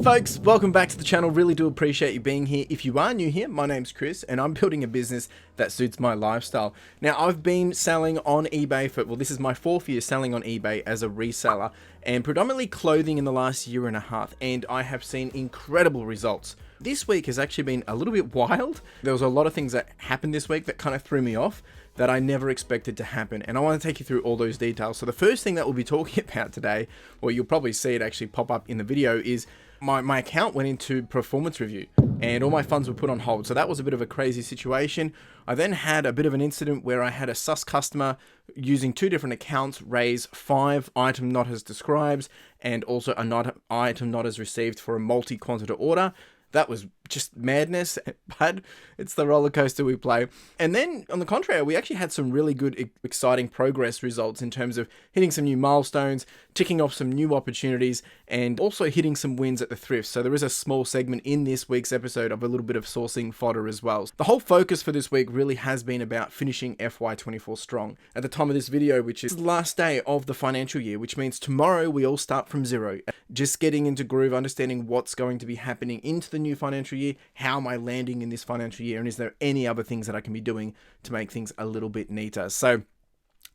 Folks, welcome back to the channel. Really do appreciate you being here. If you are new here, my name's Chris and I'm building a business that suits my lifestyle. Now, I've been selling on eBay for, well, this is my 4th year selling on eBay as a reseller, and predominantly clothing in the last year and a half, and I have seen incredible results. This week has actually been a little bit wild. There was a lot of things that happened this week that kind of threw me off that I never expected to happen, and I want to take you through all those details. So the first thing that we'll be talking about today, or you'll probably see it actually pop up in the video, is my account went into performance review and all my funds were put on hold. So that was a bit of a crazy situation. I then had a bit of an incident where I had a sus customer using 2 different accounts raise 5 item not as described and also a item not as received for a multi-quantity order. That was just madness, but it's the roller coaster we play. And then on the contrary, we actually had some really good, exciting progress results in terms of hitting some new milestones, ticking off some new opportunities, and also hitting some wins at the thrift. So there is a small segment in this week's episode of a little bit of sourcing fodder as well. The whole focus for this week really has been about finishing FY24 strong. At the time of this video, which is the last day of the financial year, which means tomorrow we all start from zero. Just getting into groove, understanding what's going to be happening into the new financial year, how am I landing in this financial year, and is there any other things that I can be doing to make things a little bit neater. So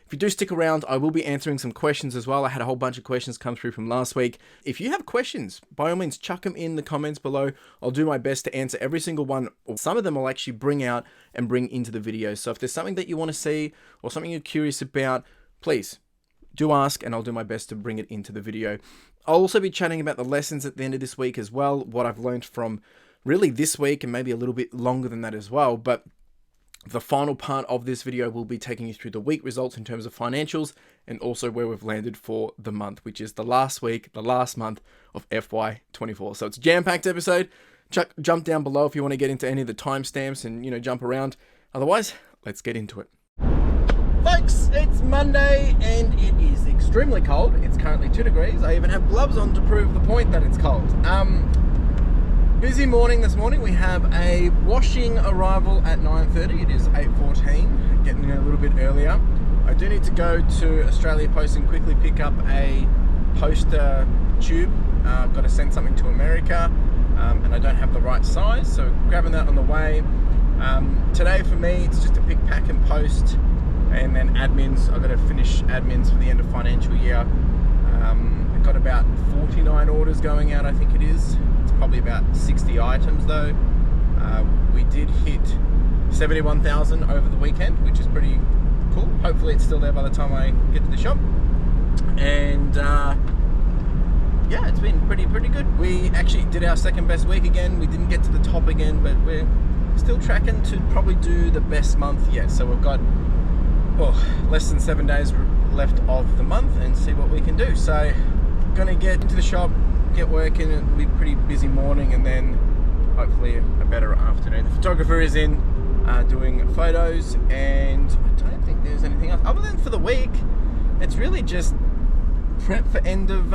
if you do stick around, I will be answering some questions as well. I had a whole bunch of questions come through from last week. If you have questions, by all means, chuck them in the comments below. I'll do my best to answer every single one, or some of them I'll actually bring out and bring into the video. So if there's something that you want to see or something you're curious about, please do ask and I'll do my best to bring it into the video. I'll also be chatting about the lessons at the end of this week as well, what I've learned from really this week and maybe a little bit longer than that as well. But the final part of this video will be taking you through the week results in terms of financials and also where we've landed for the month, which is the last week, the last month of FY24. So it's a jam-packed episode. Jump down below if you want to get into any of the timestamps and, jump around. Otherwise, let's get into it. Folks, it's Monday and it is extremely cold. It's currently 2 degrees. I even have gloves on to prove the point that it's cold. Busy morning this morning. We have a washing arrival at 9:30. It is 8:14, getting there a little bit earlier. I do need to go to Australia Post and quickly pick up a poster tube. I've got to send something to America and I don't have the right size, so grabbing that on the way. Today for me, it's just a pick, pack and post, and then admins. I've got to finish admins for the end of financial year. I've got about 49 orders going out, I think it is. It's probably about 60 items though. We did hit 71,000 over the weekend, which is pretty cool. Hopefully it's still there by the time I get to the shop. And yeah, it's been pretty good. We actually did our second best week again. We didn't get to the top again, but we're still tracking to probably do the best month yet. So we've got less than 7 days left of the month and see what we can do. So gonna get into the shop, get working. It'll be a pretty busy morning and then hopefully a better afternoon. The photographer is in doing photos, and I don't think there's anything else other than for the week. It's really just prep for end of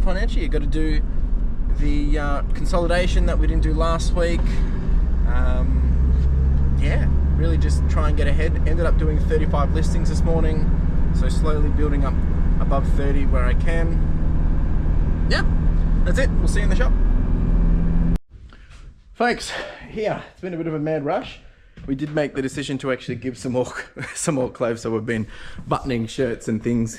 financial year. Got to do the consolidation that we didn't do last week. Yeah, really just try and get ahead. Ended up doing 35 listings this morning, so slowly building up above 30 where I can. Yeah, that's it. We'll see you in the shop. Folks, here, it's been a bit of a mad rush. We did make the decision to actually give some more clothes, so we've been buttoning shirts and things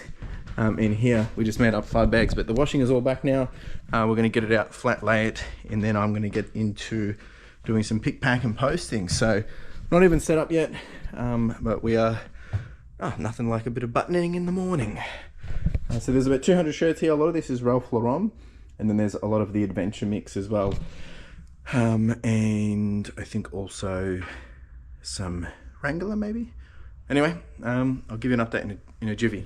in here. We just made up 5 bags, but the washing is all back now. We're going to get it out, flat lay it, and then I'm going to get into doing some pick, pack and posting. So not even set up yet, but we are nothing like a bit of buttoning in the morning. So there's about 200 shirts here. A lot of this is Ralph Lauren, and then there's a lot of the adventure mix as well. And I think also some Wrangler maybe. Anyway, I'll give you an update in a jiffy.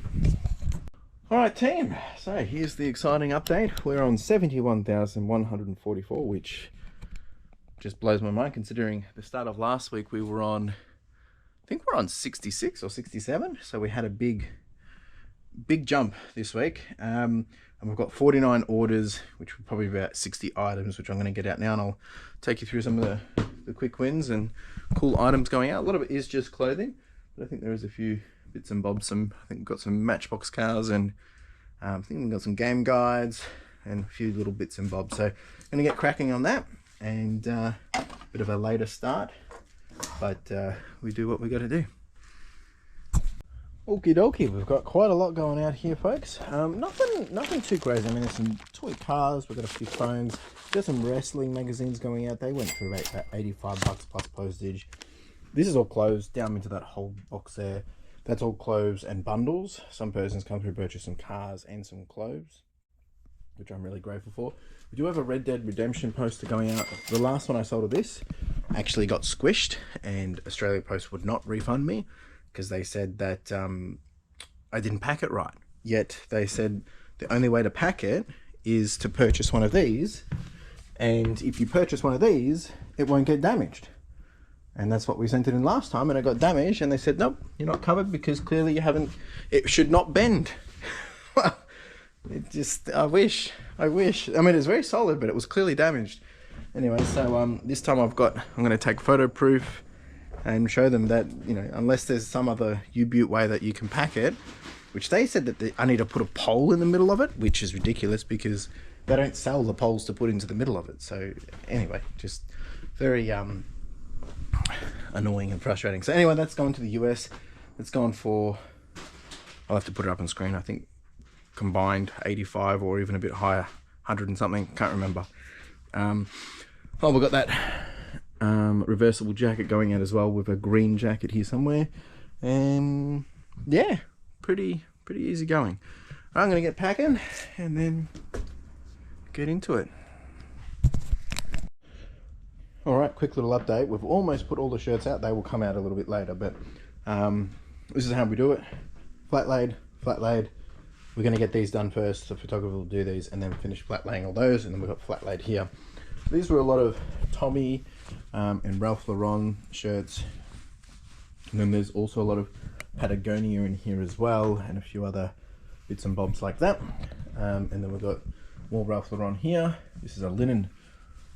All right, team. So here's the exciting update. We're on 71,144, which just blows my mind considering the start of last week we were on, I think we're on 66 or 67. So we had a big jump this week. And we've got 49 orders, which were probably about 60 items, which I'm going to get out now, and I'll take you through some of the quick wins and cool items going out. A lot of it is just clothing, but I think there is a few bits and bobs. I think we've got some Matchbox cars, and I think we've got some game guides, and a few little bits and bobs. So I'm gonna get cracking on that, and bit of a later start, but we do what we got to do. Okie dokie, we've got quite a lot going out here, folks. Nothing too crazy. I mean, there's some toy cars, we've got a few phones, there's some wrestling magazines going out. They went for about 85 bucks plus postage. This is all clothes, down into that whole box there. That's all clothes and bundles. Some persons come through, purchase some cars and some clothes, which I'm really grateful for. We do have a Red Dead Redemption poster going out. The last one I sold of this actually got squished, and Australia Post would not refund me, because they said that I didn't pack it right. Yet they said the only way to pack it is to purchase one of these, and if you purchase one of these, it won't get damaged. And that's what we sent it in last time, and it got damaged, and they said, nope, you're not covered because clearly you haven't, it should not bend. Well, it just, I wish. I mean, it's very solid, but it was clearly damaged. Anyway, so this time I'm going to take photo proof and show them that, you know, unless there's some other U-Butte way that you can pack it, which they said that I need to put a pole in the middle of it, which is ridiculous because they don't sell the poles to put into the middle of it. So anyway, just very annoying and frustrating. So anyway, that's going to the US. It's gone for, I'll have to put it up on screen, I think combined 85 or even a bit higher, 100 and something, can't remember. Oh, we've got that reversible jacket going out as well, with a green jacket here somewhere, and yeah, pretty easy going. I'm gonna get packing and then get into it. All right, quick little update. We've almost put all the shirts out. They will come out a little bit later, but this is how we do it. Flat laid. We're gonna get these done first. The photographer will do these and then finish flat laying all those, and then we've got flat laid here. These were a lot of Tommy and Ralph Lauren shirts, and then there's also a lot of Patagonia in here as well, and a few other bits and bobs like that. And then we've got more Ralph Lauren here. This is a linen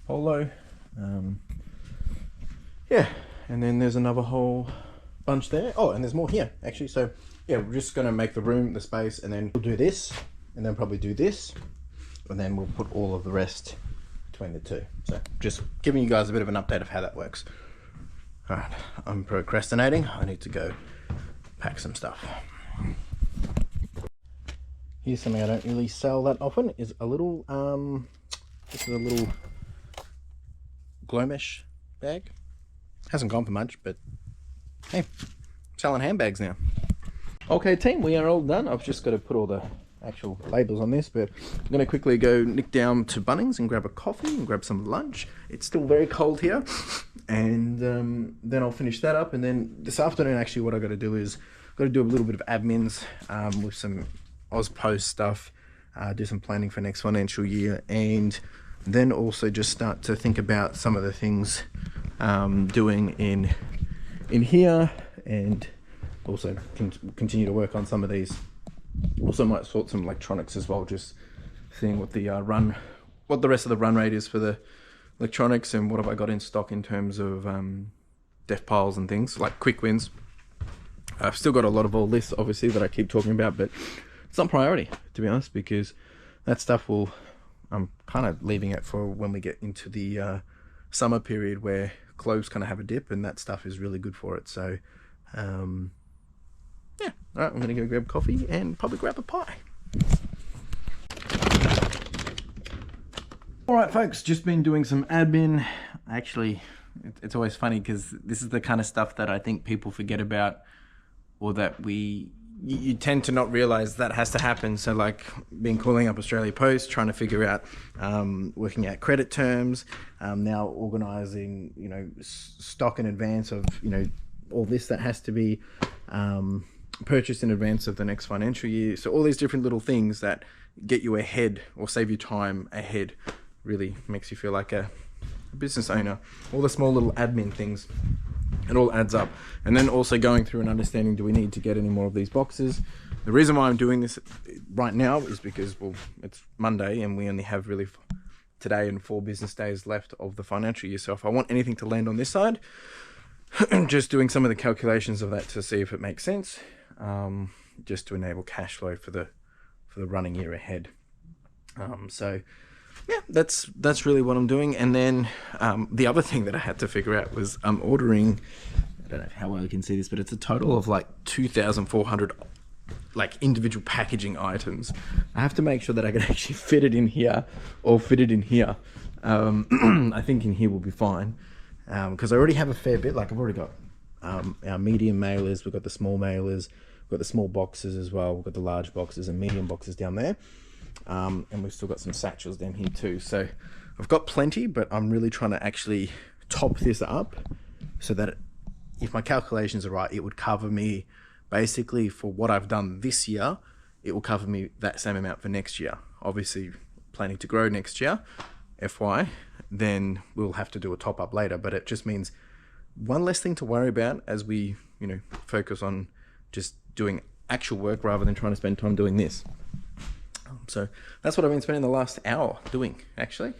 polo. Yeah, and then there's another whole bunch there. Oh, and there's more here actually. So yeah, we're just gonna make the room, the space, and then we'll do this, and then probably do this, and then we'll put all of the rest between the two. So just giving you guys a bit of an update of how that works. All right, I'm procrastinating. I need to go pack some stuff. Here's something I don't really sell that often, is a little this is a little glow mesh bag. Hasn't gone for much, but hey, selling handbags now. Okay team, we are all done. I've just got to put all the actual labels on this, but I'm going to quickly go nick down to Bunnings and grab a coffee and grab some lunch. It's still very cold here, and then I'll finish that up, and then this afternoon actually what I got to do is got to do a little bit of admins with some Post stuff, do some planning for next financial year, and then also just start to think about some of the things doing in here, and also continue to work on some of these. Also might sort some electronics as well, just seeing what the what the rest of the run rate is for the electronics, and what have I got in stock in terms of def piles and things like quick wins. I've still got a lot of all this obviously that I keep talking about, but it's not priority, to be honest, because that stuff will, I'm kind of leaving it for when we get into the summer period where clothes kind of have a dip, and that stuff is really good for it. So yeah, all right, I'm gonna go grab coffee and probably grab a pie. All right folks, just been doing some admin. Actually, it's always funny because this is the kind of stuff that I think people forget about, or that you tend to not realize that has to happen. So like been calling up Australia Post, trying to figure out, working out credit terms, now organizing, you know, stock in advance of, you know, all this that has to be purchased in advance of the next financial year. So all these different little things that get you ahead or save you time ahead really makes you feel like a business owner. All the small little admin things, it all adds up. And then also going through and understanding, do we need to get any more of these boxes? The reason why I'm doing this right now is because, well, it's Monday and we only have really today and 4 business days left of the financial year. So if I want anything to land on this side, I'm just doing some of the calculations of that to see if it makes sense, just to enable cash flow for the running year ahead. So yeah, that's really what I'm doing. And then the other thing that I had to figure out was I'm ordering, I don't know how well you can see this, but it's a total of like 2,400 like individual packaging items. I have to make sure that I can actually fit it in here or fit it in here. I think in here will be fine, because I already have a fair bit. Like I've already got our medium mailers, we've got the small mailers, we've got the small boxes as well, we've got the large boxes and medium boxes down there, and we've still got some satchels down here too. So I've got plenty, but I'm really trying to actually top this up so that if my calculations are right, it would cover me basically for what I've done this year. It will cover me that same amount for next year. Obviously planning to grow next year, FY, then we'll have to do a top up later, but it just means one less thing to worry about as we, focus on just doing actual work rather than trying to spend time doing this. So that's what I've been spending the last hour doing, actually.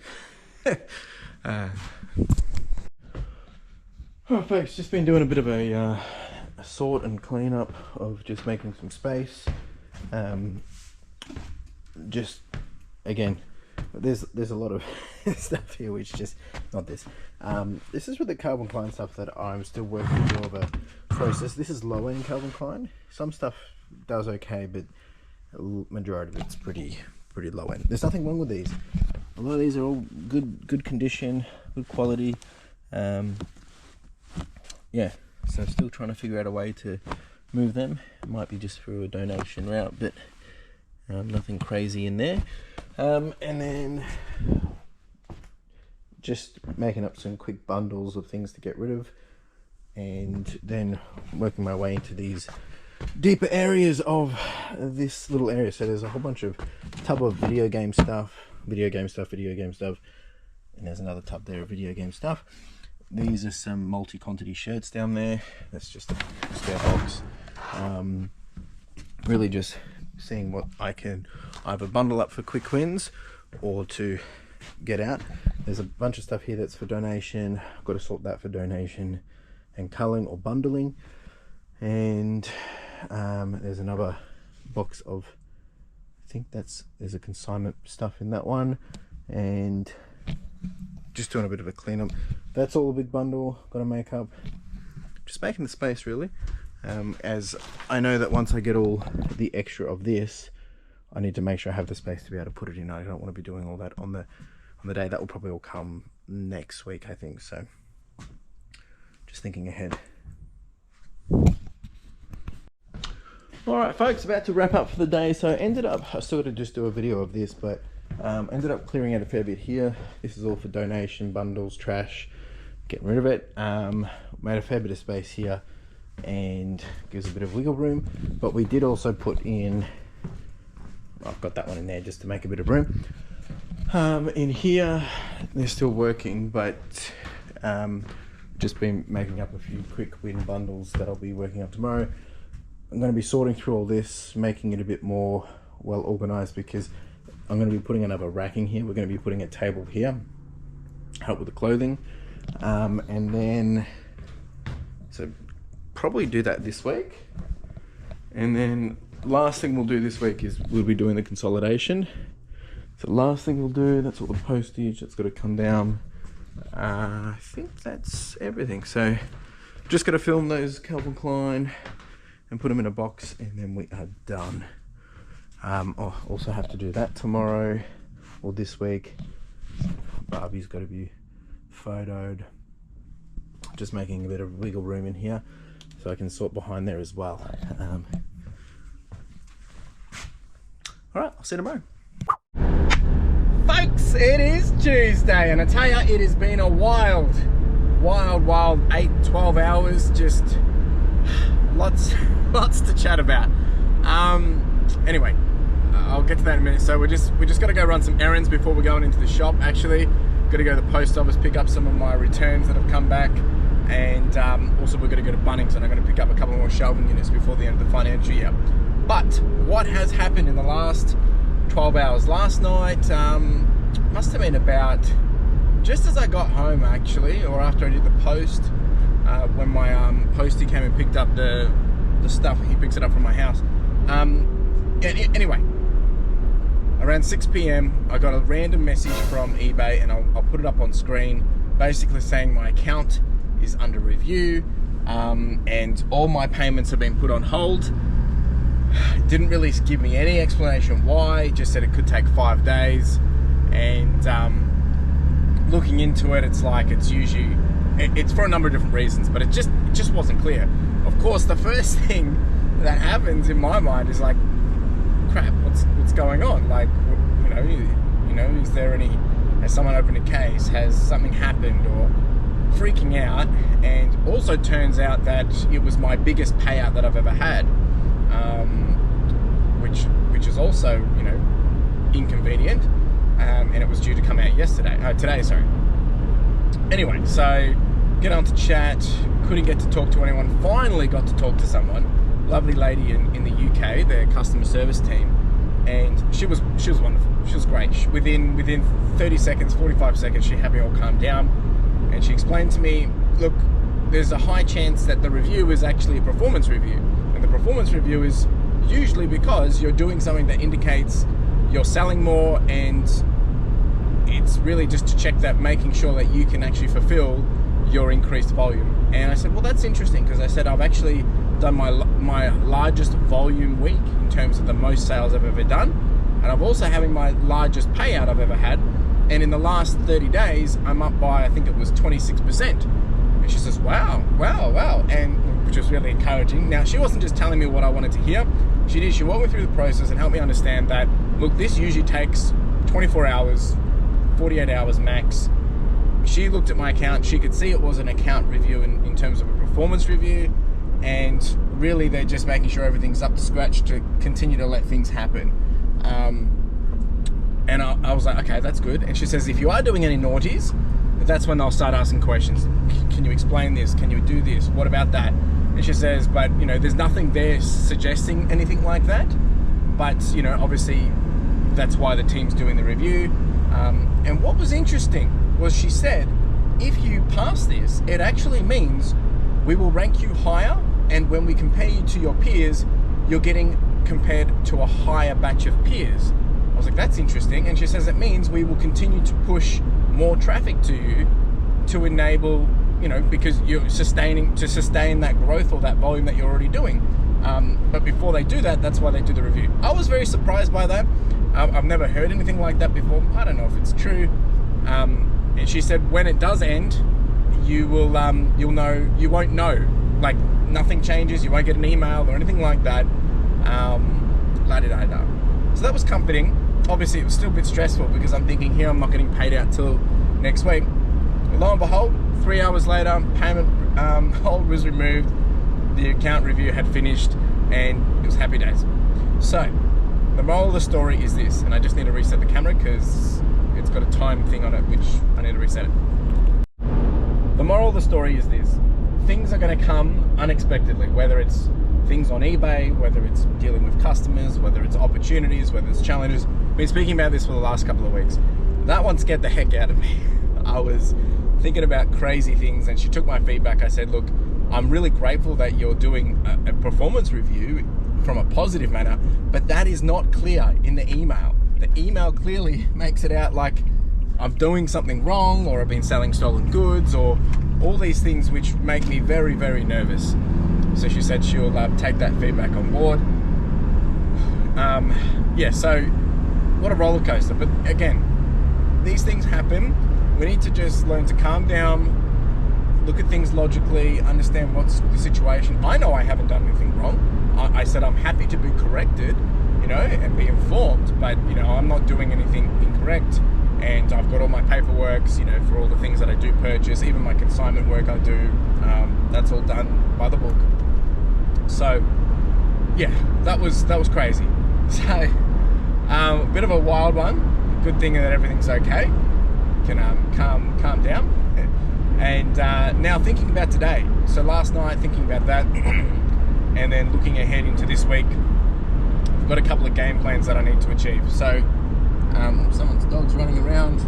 Oh, folks, just been doing a bit of a sort and clean up of just making some space. Just again, there's a lot of stuff here which just not this. This is with the Calvin Klein stuff that I'm still working through of a process. This is low end Calvin Klein. Some stuff does okay, but majority of it's pretty low end. There's nothing wrong with these. A lot of these are all good condition, good quality. Yeah, so still trying to figure out a way to move them. It might be just through a donation route, but nothing crazy in there. And then just making up some quick bundles of things to get rid of, and then working my way into these deeper areas of this little area. So there's a whole bunch of tub of video game stuff, and there's another tub there of video game stuff. These are some multi-quantity shirts down there. That's just a spare box. Really just seeing what I can either bundle up for quick wins or to get out. There's a bunch of stuff here that's for donation. I've got to sort that for donation and culling or bundling. And there's another box of, I think there's a consignment stuff in that one, and just doing a bit of a cleanup. That's all a big bundle, got to make up. Just making the space really, as I know that once I get all the extra of this, I need to make sure I have the space to be able to put it in. I don't want to be doing all that on the day. That will probably all come next week, I think. So just thinking ahead. Alright folks, about to wrap up for the day. So I still got to just do a video of this, but ended up clearing out a fair bit here. This is all for donation, bundles, trash, getting rid of it. Made a fair bit of space here and gives a bit of wiggle room, but we did also put in, I've got that one in there just to make a bit of room. In here they're still working, but just been making up a few quick win bundles that I'll be working on tomorrow. I'm going to be sorting through all this, making it a bit more well organized, because I'm going to be putting another racking here. We're going to be putting a table here, help with the clothing, and then so probably do that this week. And then last thing we'll do this week is we'll be doing the consolidation. So last thing we'll do, that's all the postage that's got to come down. I think that's everything. So just got to film those Calvin Klein and put them in a box, and then we are done. I'll also have to do that tomorrow or this week. Barbie's got to be photoed. Just making a bit of wiggle room in here so I can sort behind there as well. Alright, I'll see you tomorrow. Folks, it is Tuesday, and I tell you, it has been a wild 8-12 hours. Just lots to chat about. Anyway, I'll get to that in a minute. So we just got to go run some errands before we're going into the shop. Actually, got to go to the post office, pick up some of my returns that have come back, and also we're going to go to Bunnings, and I'm going to pick up a couple more shelving units before the end of the financial year. But what has happened in the last 12 hours? Last night must have been about just as I got home, actually, or after I did the post, when my postie came and picked up the stuff. He picks it up from my house. Anyway, around 6 p.m, I got a random message from eBay, and I'll put it up on screen, basically saying my account is under review, and all my payments have been put on hold. Didn't really give me any explanation why, just said it could take 5 days. And looking into it, it's like it's usually, it's for a number of different reasons, but it just wasn't clear. Of course, the first thing that happens in my mind is like, crap, what's going on? Like, you know, is there any, has someone opened a case, has something happened, or freaking out? And also turns out that it was my biggest payout that I've ever had, which is also, you know, inconvenient, and it was due to come out today, sorry. Anyway, so get on to chat, couldn't get to talk to anyone, finally got to talk to someone, lovely lady in the UK, their customer service team, and she was wonderful, she was great. Within 30 seconds, 45 seconds, she had me all calmed down, and she explained to me, look, there's a high chance that the review is actually a performance review, and the performance review is usually because you're doing something that indicates you're selling more, and it's really just to check that, making sure that you can actually fulfill your increased volume. And I said, well, that's interesting, because I said I've actually done my largest volume week in terms of the most sales I've ever done, and I'm also having my largest payout I've ever had, and in the last 30 days I'm up by, I think it was 26%. And she says, wow, and which was really encouraging. Now, she wasn't just telling me what I wanted to hear, she walked me through the process and helped me understand that, look, this usually takes 24 hours, 48 hours max. She looked at my account, she could see it was an account review in terms of a performance review, and really they're just making sure everything's up to scratch to continue to let things happen. And I was like, okay, that's good. And she says, if you are doing any naughties, that's when they'll start asking questions. Can you explain this? Can you do this? What about that? And she says, but you know, there's nothing there suggesting anything like that. But you know, obviously that's why the team's doing the review. And what was interesting was she said, if you pass this, it actually means we will rank you higher, and when we compare you to your peers, you're getting compared to a higher batch of peers. I was like, that's interesting. And she says it means we will continue to push more traffic to you to enable, you know, because you're sustain that growth or that volume that you're already doing. But before they do that, that's why they do the review. I was very surprised by that. I've never heard anything like that before. I don't know if it's true. And she said when it does end, you will you'll know, you won't know, like nothing changes, you won't get an email or anything like that. La-di-da-da. So that was comforting. Obviously it was still a bit stressful, because I'm thinking here I'm not getting paid out till next week. Lo and behold, 3 hours later, payment hold was removed, the account review had finished, and it was happy days. So the moral of the story is this, and I just need to reset the camera because it's got a time thing on it, which I need to reset it. The moral of the story is this: things are going to come unexpectedly, whether it's things on eBay, whether it's dealing with customers, whether it's opportunities, whether it's challenges. I've been speaking about this for the last couple of weeks. That one scared the heck out of me. I was thinking about crazy things, and she took my feedback. I said, look, I'm really grateful that you're doing a performance review from a positive manner, but that is not clear in the email. The email clearly makes it out like I'm doing something wrong, or I've been selling stolen goods, or all these things which make me very, very nervous. So she said she'll take that feedback on board. Yeah, so what a roller coaster. But again, these things happen. We need to just learn to calm down, look at things logically, understand what's the situation. I know I haven't done anything wrong. I said I'm happy to be corrected, you know, and be informed, but you know, I'm not doing anything incorrect. And I've got all my paperwork, you know, for all the things that I do purchase, even my consignment work I do, that's all done by the book. So yeah, that was crazy. So a bit of a wild one. Good thing that everything's okay. Can calm down. And now thinking about today. So last night thinking about that, and then looking ahead into this week, I've got a couple of game plans that I need to achieve. So someone's dog's running around.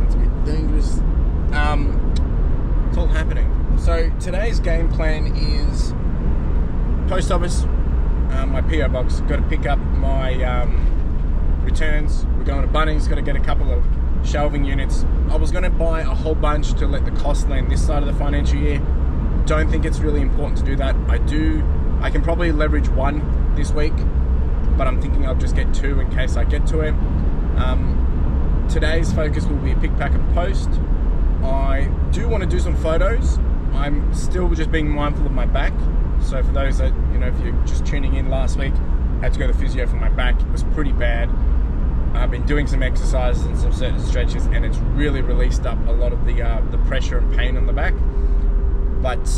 That's a bit dangerous. It's all happening. So today's game plan is post office, my PO box. Got to pick up my returns. We're going to Bunnings, got to get a couple of shelving units. I was going to buy a whole bunch to let the cost land this side of the financial year. Don't think it's really important to do that. I can probably leverage one this week, but I'm thinking I'll just get two in case I get to it. Today's focus will be pick, pack, and post. I do want to do some photos. I'm still just being mindful of my back. So for those that, if you're just tuning in last week, I had to go to the physio for my back. It was pretty bad. I've been doing some exercises and some certain stretches, and it's really released up a lot of the pressure and pain on the back. But,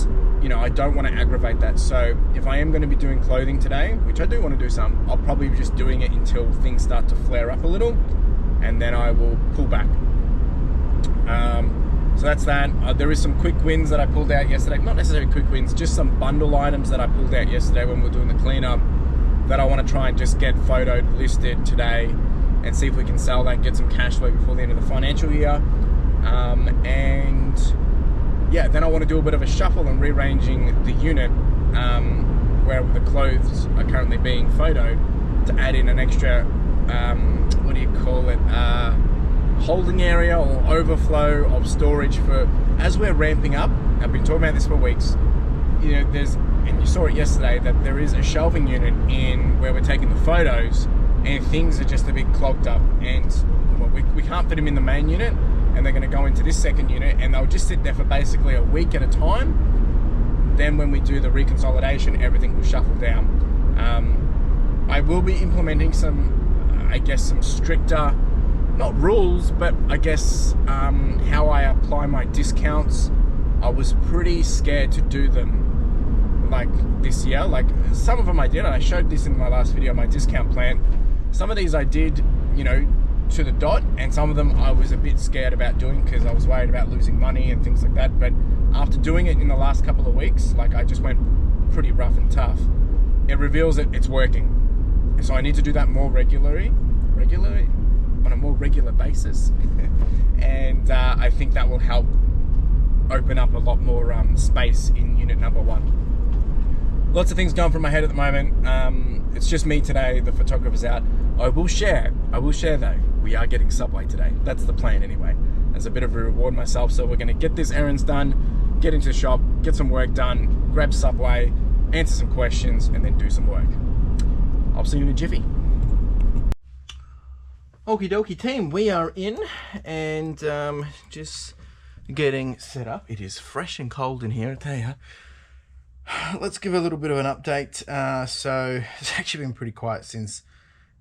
I don't want to aggravate that. So if I am going to be doing clothing today, which I do want to do some, I'll probably be just doing it until things start to flare up a little, and then I will pull back. So that's that. There is some quick wins that I pulled out yesterday. Not necessarily quick wins, just some bundle items that I pulled out yesterday when we were doing the cleanup that I want to try and just get photoed, listed today, and see if we can sell that, get some cash flow before the end of the financial year. And yeah, then I want to do a bit of a shuffle and rearranging the unit where the clothes are currently being photoed to add in an extra, holding area or overflow of storage for, as we're ramping up. I've been talking about this for weeks. And you saw it yesterday, that there is a shelving unit in where we're taking the photos, and things are just a bit clogged up, and we can't fit them in the main unit, and they're going to go into this second unit, and they'll just sit there for basically a week at a time. Then when we do the reconsolidation, everything will shuffle down. I will be implementing some stricter, not rules, but I guess how I apply my discounts. I was pretty scared to do them like this year. Like some of them I did. I showed this in my last video, my discount plan. Some of these I did, to the dot, and some of them I was a bit scared about doing because I was worried about losing money and things like that. But after doing it in the last couple of weeks, I just went pretty rough and tough. It reveals that it's working. So I need to do that more regularly. On a more regular basis. And I think that will help open up a lot more space in unit number 1. Lots of things going through my head at the moment. It's just me today, the photographer's out. I will share though, we are getting Subway today. That's the plan anyway, as a bit of a reward myself. So we're going to get this errands done, get into the shop, get some work done, grab Subway, answer some questions, and then do some work. I'll see you in a jiffy. Okie dokie team, we are in and just getting set up. It is fresh and cold in here, I tell you. Let's give a little bit of an update. So it's actually been pretty quiet since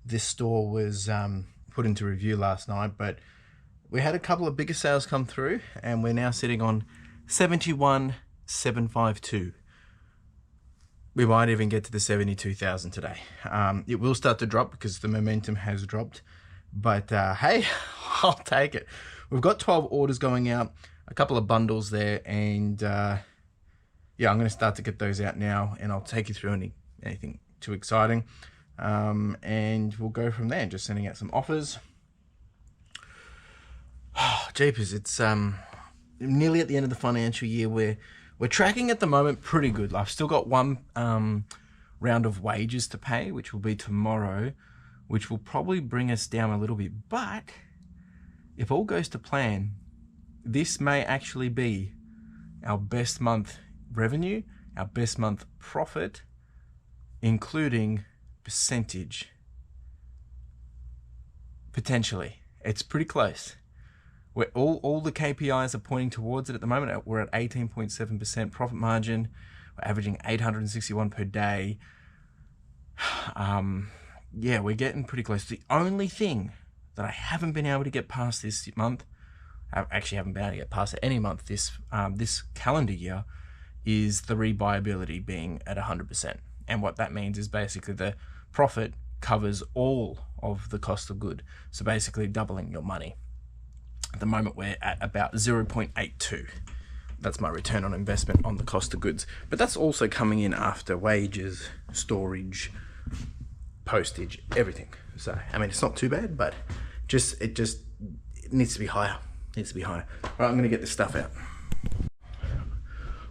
this store was put into review last night, but we had a couple of bigger sales come through, and we're now sitting on 71,752. We might even get to the 72,000 today. It will start to drop because the momentum has dropped. But hey, I'll take it. We've got 12 orders going out, a couple of bundles there, and yeah, I'm going to start to get those out now, and I'll take you through anything too exciting, and we'll go from there. Just sending out some offers. Oh, jeepers, it's nearly at the end of the financial year. We're tracking at the moment pretty good. I've still got one round of wages to pay, which will be tomorrow, which will probably bring us down a little bit. But if all goes to plan, this may actually be our best month revenue, our best month profit, including percentage. Potentially. It's pretty close. We're all the KPIs are pointing towards it at the moment. We're at 18.7% profit margin. We're averaging 861 per day. Yeah, we're getting pretty close. The only thing that I haven't been able to get past this month, I actually haven't been able to get past it any month this calendar year, is the rebuyability being at 100%. And what that means is basically the profit covers all of the cost of good. So basically doubling your money. At the moment, we're at about 0.82. That's my return on investment on the cost of goods. But that's also coming in after wages, storage, postage, everything. So, I mean, it's not too bad, but it needs to be higher. It needs to be higher. All right, I'm going to get this stuff out.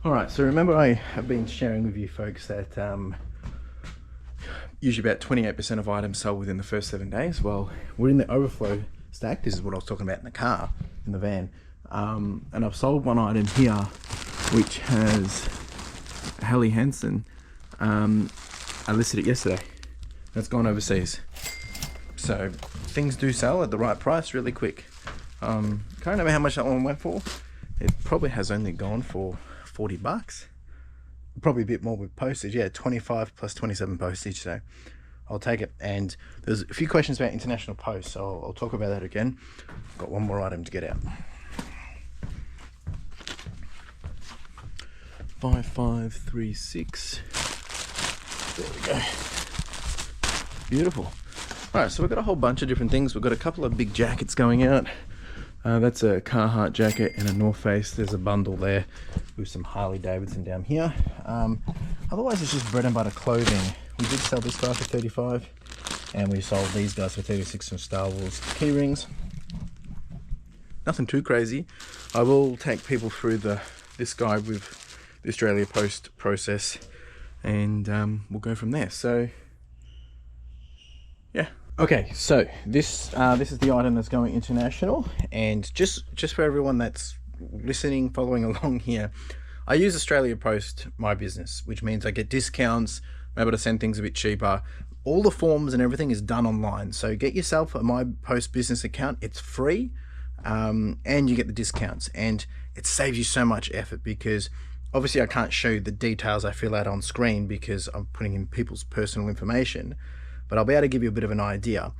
All right, so remember I have been sharing with you folks that usually about 28% of items sold within the first 7 days. Well, we're in the overflow stack. This is what I was talking about in the car, in the van. And I've sold one item here, which has Helly Hansen. I listed it yesterday. That's gone overseas. So things do sell at the right price really quick. Can't remember how much that one went for. It probably has only gone for 40 bucks. Probably a bit more with postage. Yeah, 25 plus 27 postage. So I'll take it. And there's a few questions about international post, so I'll talk about that again. Got one more item to get out. 5536. There we go. Beautiful. Alright, so we've got a whole bunch of different things. We've got a couple of big jackets going out. That's a Carhartt jacket and a North Face. There's a bundle there with some Harley Davidson down here. Otherwise, it's just bread and butter clothing. We did sell this guy for 35, and we sold these guys for 36 from Star Wars key rings. Nothing too crazy. I will take people through this guy with the Australia Post process, and we'll go from there. So yeah. Okay, so this is the item that's going international, and just for everyone that's listening, following along here, I use Australia Post My Business, which means I get discounts, I'm able to send things a bit cheaper. All the forms and everything is done online, so get yourself a My Post business account. It's free, and you get the discounts, and it saves you so much effort, because obviously I can't show you the details I fill out on screen because I'm putting in people's personal information, but I'll be able to give you a bit of an idea.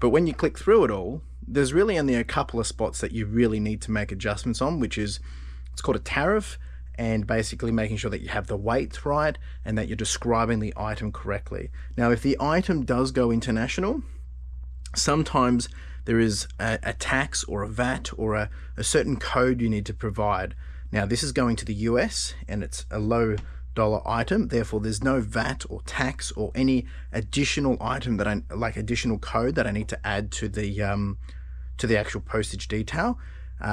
But when you click through it all, there's really only a couple of spots that you really need to make adjustments on, which is, it's called a tariff, and basically making sure that you have the weights right and that you're describing the item correctly. Now, if the item does go international, sometimes there is a tax or a VAT or a certain code you need to provide. Now, this is going to the US, and it's a low dollar item, therefore there's no VAT or tax or any additional item that additional code that I need to add to the actual postage detail.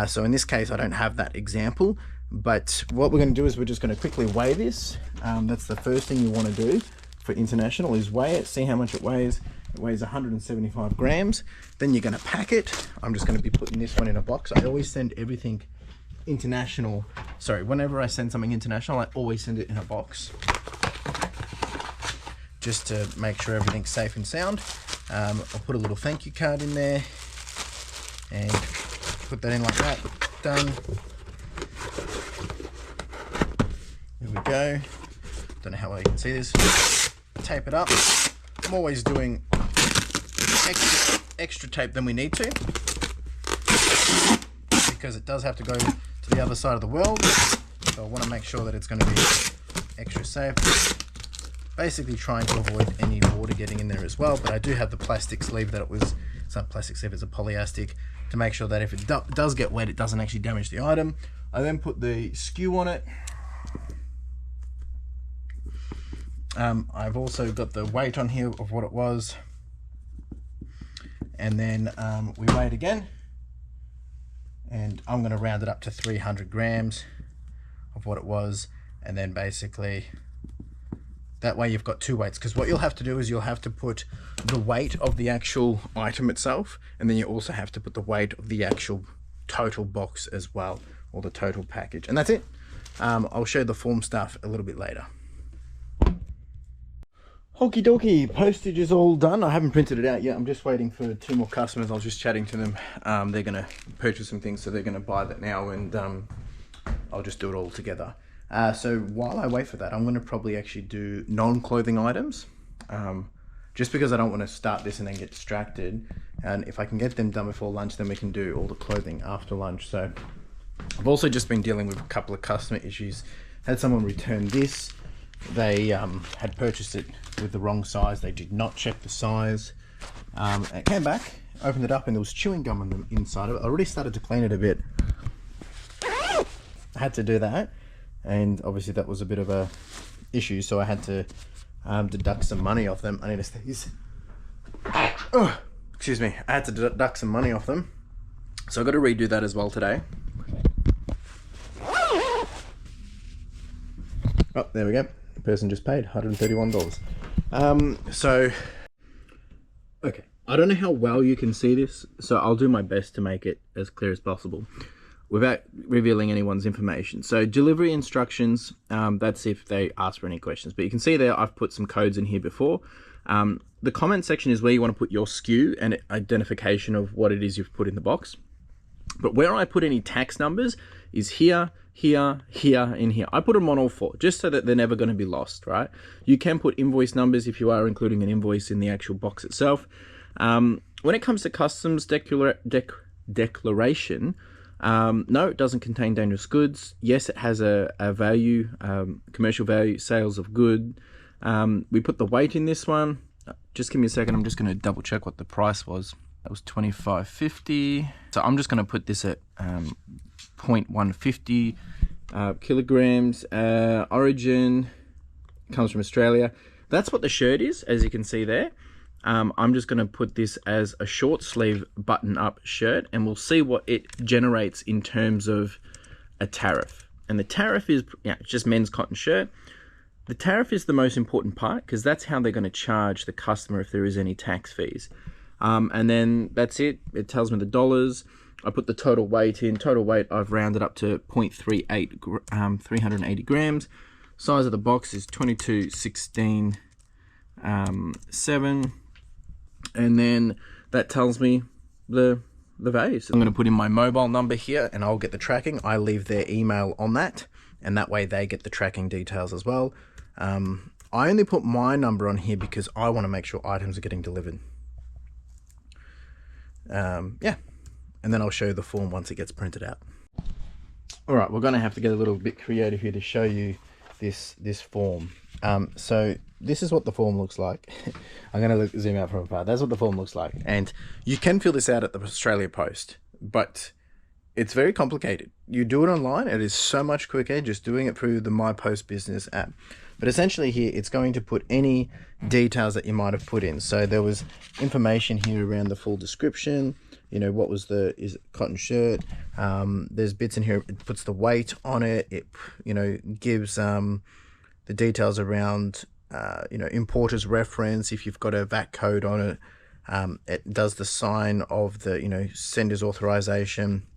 So in this case, I don't have that example, but what we're going to do is we're just going to quickly weigh this. That's the first thing you want to do for international, is weigh it, see how much it weighs. It weighs 175 grams. Then you're going to pack it. I'm just going to be putting this one in a box. I always send everything international. Sorry, whenever I send something international, I always send it in a box, just to make sure everything's safe and sound. I'll put a little thank you card in there and put that in like that. Done. Here we go. Don't know how well you can see this. Tape it up. I'm always doing extra tape than we need to, because it does have to go to the other side of the world, so I want to make sure that it's going to be extra safe. Basically trying to avoid any water getting in there as well, but I do have the plastic sleeve that it's not plastic sleeve, it's a polyastic, to make sure that if it does get wet, it doesn't actually damage the item. I then put the SKU on it. I've also got the weight on here of what it was, and then we weigh it again, and I'm going to round it up to 300 grams of what it was, and then basically that way you've got two weights, because what you'll have to do is you'll have to put the weight of the actual item itself, and then you also have to put the weight of the actual total box as well, or the total package, and that's it. I'll show the form stuff a little bit later. Okie dokie, postage is all done. I haven't printed it out yet. I'm just waiting for 2 more customers. I was just chatting to them. They're going to purchase some things, so they're going to buy that now, and I'll just do it all together. So while I wait for that, I'm going to probably actually do non-clothing items, just because I don't want to start this and then get distracted. And if I can get them done before lunch, then we can do all the clothing after lunch. So I've also just been dealing with a couple of customer issues. Had someone return this. They had purchased it with the wrong size. They did not check the size. It came back, opened it up, and there was chewing gum on the inside of it. I already started to clean it a bit. I had to do that, and obviously that was a bit of a issue, so I had to deduct some money off them. I need to sneeze. Oh, excuse me. I had to deduct some money off them, so I've got to redo that as well today. Oh, there we go. The person just paid $131. Okay, I don't know how well you can see this, so I'll do my best to make it as clear as possible without revealing anyone's information. So delivery instructions, that's if they ask for any questions. But you can see there, I've put some codes in here before. The comment section is where you want to put your SKU and identification of what it is you've put in the box. But where I put any tax numbers is here, here, here, and here. I put them on all four, just so that they're never going to be lost, right? You can put invoice numbers if you are including an invoice in the actual box itself. When it comes to customs declaration, no, it doesn't contain dangerous goods. Yes, it has a value, commercial value, sales of good. We put the weight in this one. Just give me a second. I'm just going to double check what the price was. That was $25.50. So I'm just going to put this at 0.150 kilograms. Origin comes from Australia. That's what the shirt is, as you can see there. I'm just going to put this as a short sleeve button up shirt, and we'll see what it generates in terms of a tariff. And the tariff is it's just men's cotton shirt. The tariff is the most important part because that's how they're going to charge the customer if there is any tax fees. And then that's it. It tells me the dollars. I put the total weight in. Total weight I've rounded up to 0.38, 380 grams. Size of the box is 22/16, 7. And then that tells me the values. I'm going to put in my mobile number here and I'll get the tracking. I leave their email on that, and that way they get the tracking details as well. I only put my number on here because I want to make sure items are getting delivered. Yeah, and then I'll show you the form once it gets printed out. All right, we're going to have to get a little bit creative here to show you this form. So this is what the form looks like. I'm going to zoom out from afar. That's what the form looks like. And you can fill this out at the Australia Post, but it's very complicated. You do it online, it is so much quicker just doing it through the My Post Business app. But essentially here, it's going to put any details that you might have put in. So there was information here around the full description, you know, what was is it cotton shirt? There's bits in here, it puts the weight on it. It, you know, gives the details around, you know, importer's reference, if you've got a VAT code on it. It does the sign of the, you know, sender's authorization,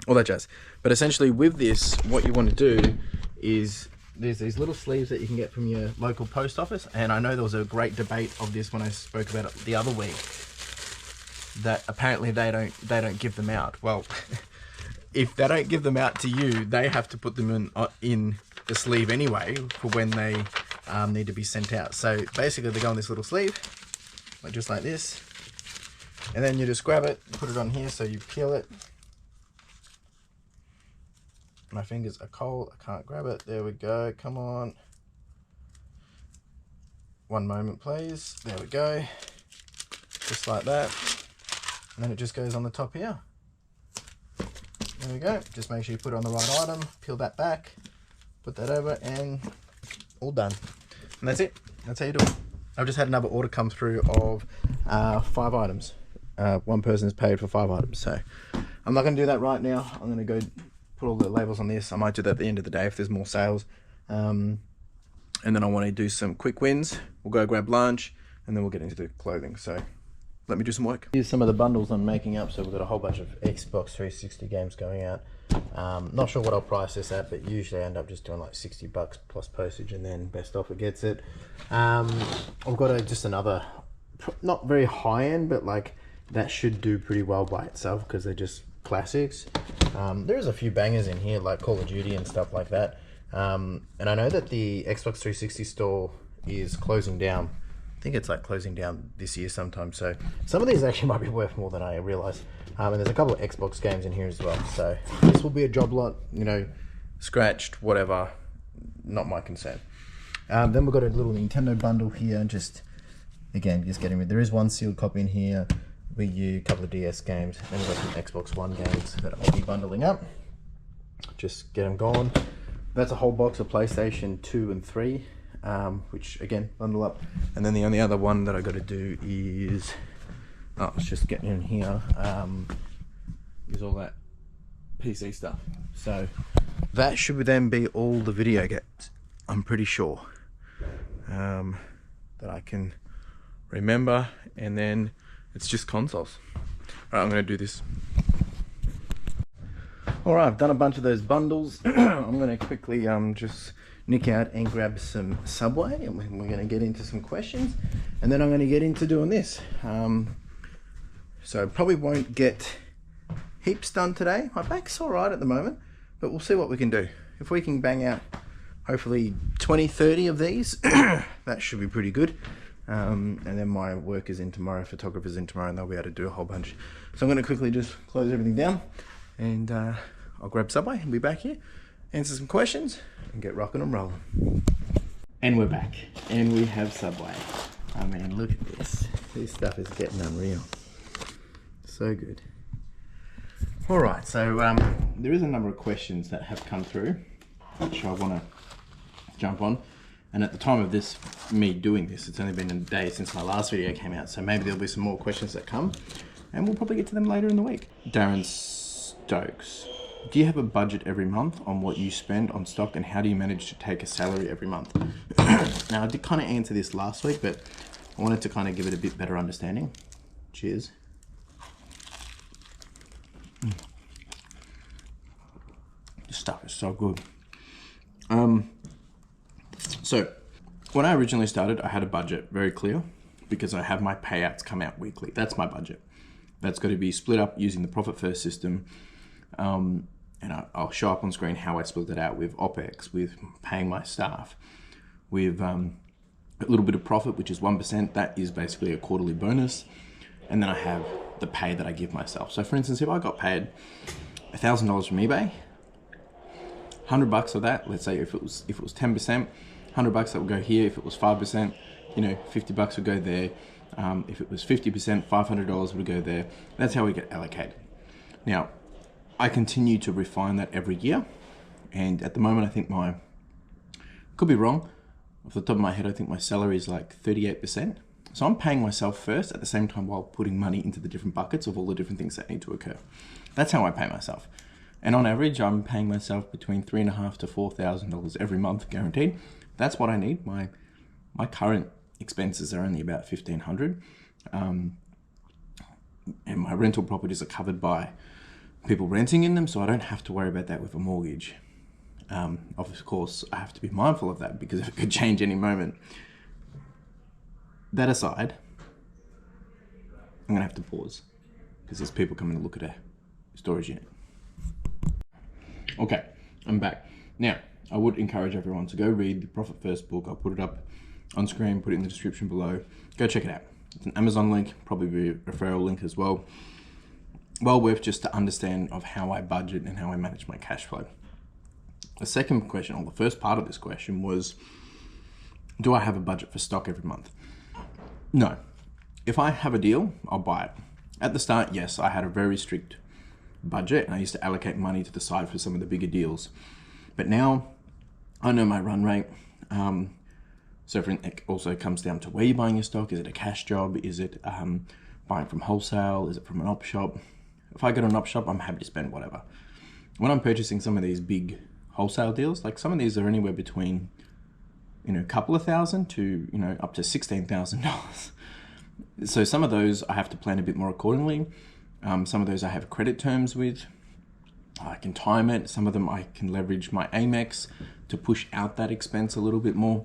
all that jazz. But essentially with this, what you want to do is there's these little sleeves that you can get from your local post office. And I know there was a great debate of this when I spoke about it the other week, that apparently they don't give them out. Well, if they don't give them out to you, they have to put them in the sleeve anyway for when they need to be sent out. So basically they go on this little sleeve, like just like this, and then you just grab it, put it on here, so you peel it. My fingers are cold, I can't grab it. There we go, come on. One moment please, there we go. Just like that. And then it just goes on the top here. There we go, just make sure you put it on the right item, peel that back, put that over, and all done. And that's it, that's how you do it. I've just had another order come through of 5 items. One person has paid for 5 items, so I'm not gonna do that right now. I'm gonna go put all the labels on this. I might do that at the end of the day if there's more sales. And then I want to do some quick wins. We'll go grab lunch and then we'll get into the clothing. So let me do some work. Here's some of the bundles I'm making up. So we've got a whole bunch of Xbox 360 games going out. Not sure what I'll price this at, but usually I end up just doing like $60 plus postage, and then best offer gets it. I've got just another, not very high end, but like that should do pretty well by itself because they're just classics. There's a few bangers in here like Call of Duty and stuff like that. And I know that the Xbox 360 store is closing down. I think it's like closing down this year sometime. So some of these actually might be worth more than I realized. And there's a couple of Xbox games in here as well. So this will be a job lot, you know, scratched, whatever, not my concern. Then we've got a little Nintendo bundle here. Just, again, just getting rid. There is one sealed copy in here. Wii U, a couple of DS games, and we've got some Xbox One games that I'll be bundling up. Just get them gone. That's a whole box of PlayStation 2 and 3, which again, bundle up. And then the only other one that I got to do is, it's just getting in here, is all that PC stuff. So that should then be all the video gets, I'm pretty sure. that I can remember, and then it's just consoles. All right, I'm going to do this. All right, I've done a bunch of those bundles. I'm going to quickly just nick out and grab some Subway, and we're going to get into some questions, and then I'm going to get into doing this. So probably won't get heaps done today. My back's all right at the moment, but we'll see what we can do. If we can bang out hopefully 20, 30 of these, that should be pretty good. And then my work is in tomorrow, photographer's in tomorrow, and they'll be able to do a whole bunch. So I'm going to quickly just close everything down, and I'll grab Subway and be back here, answer some questions, and get rocking and rolling. And we're back, and we have Subway. I mean, look at this. This stuff is getting unreal. So good. All right, so there is a number of questions that have come through, which I want to jump on. And at the time of this, me doing this, it's only been a day since my last video came out, so maybe there'll be some more questions that come, and we'll probably get to them later in the week. Darren Stokes, do you have a budget every month on what you spend on stock, and how do you manage to take a salary every month? Now, I did kind of answer this last week, but I wanted to kind of give it a bit better understanding. Cheers. This stuff is so good. So when I originally started, I had a budget very clear because I have my payouts come out weekly. That's my budget. That's got to be split up using the profit first system. And I'll show up on screen how I split it out with OPEX, with paying my staff, with a little bit of profit, which is 1%. That is basically a quarterly bonus. And then I have the pay that I give myself. So for instance, if I got paid $1,000 from eBay, $100 of that, let's say if it was 10%, $100 that would go here. If it was 5%, $50 would go there. If it was 50%, $500 would go there. That's how we get allocated. Now, I continue to refine that every year, and at the moment, I think could be wrong, off the top of my head, I think my salary is like 38%. So I'm paying myself first at the same time while putting money into the different buckets of all the different things that need to occur. That's how I pay myself. And on average, I'm paying myself between $3,500 to $4,000 every month, guaranteed. That's what I need. My current expenses are only about $1,500, and my rental properties are covered by people renting in them, so I don't have to worry about that with a mortgage. Of course, I have to be mindful of that because it could change any moment. That aside, I'm gonna have to pause because there's people coming to look at a storage unit. Okay, I'm back. Now, I would encourage everyone to go read the Profit First book. I'll put it up on screen, put it in the description below. Go check it out. It's an Amazon link, probably be a referral link as well. Well worth just to understand of how I budget and how I manage my cash flow. The second question, or the first part of this question was, do I have a budget for stock every month? No. If I have a deal, I'll buy it. At the start, yes, I had a very strict budget, and I used to allocate money to the side for some of the bigger deals. But now I know my run rate. So it also comes down to where you're buying your stock. Is it a cash job? Is it buying from wholesale? Is it from an op shop? If I go to an op shop, I'm happy to spend whatever. When I'm purchasing some of these big wholesale deals, like some of these are anywhere between, a couple of thousand to, up to $16,000. So some of those I have to plan a bit more accordingly. Some of those I have credit terms with. I can time it. Some of them I can leverage my Amex to push out that expense a little bit more.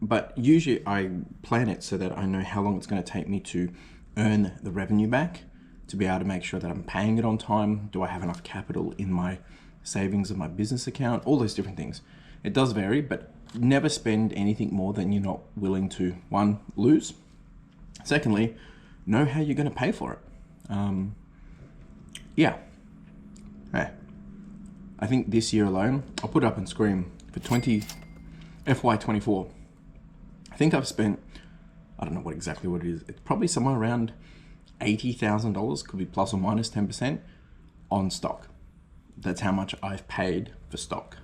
But usually I plan it so that I know how long it's going to take me to earn the revenue back, to be able to make sure that I'm paying it on time. Do I have enough capital in my savings of my business account? All those different things. It does vary, but never spend anything more than you're not willing to, one, lose. Secondly, know how you're going to pay for it. I think this year alone, I'll put it up on screen, for FY24, I think I've spent, I don't know what it is, it's probably somewhere around $80,000, could be plus or minus 10% on stock. That's how much I've paid for stock.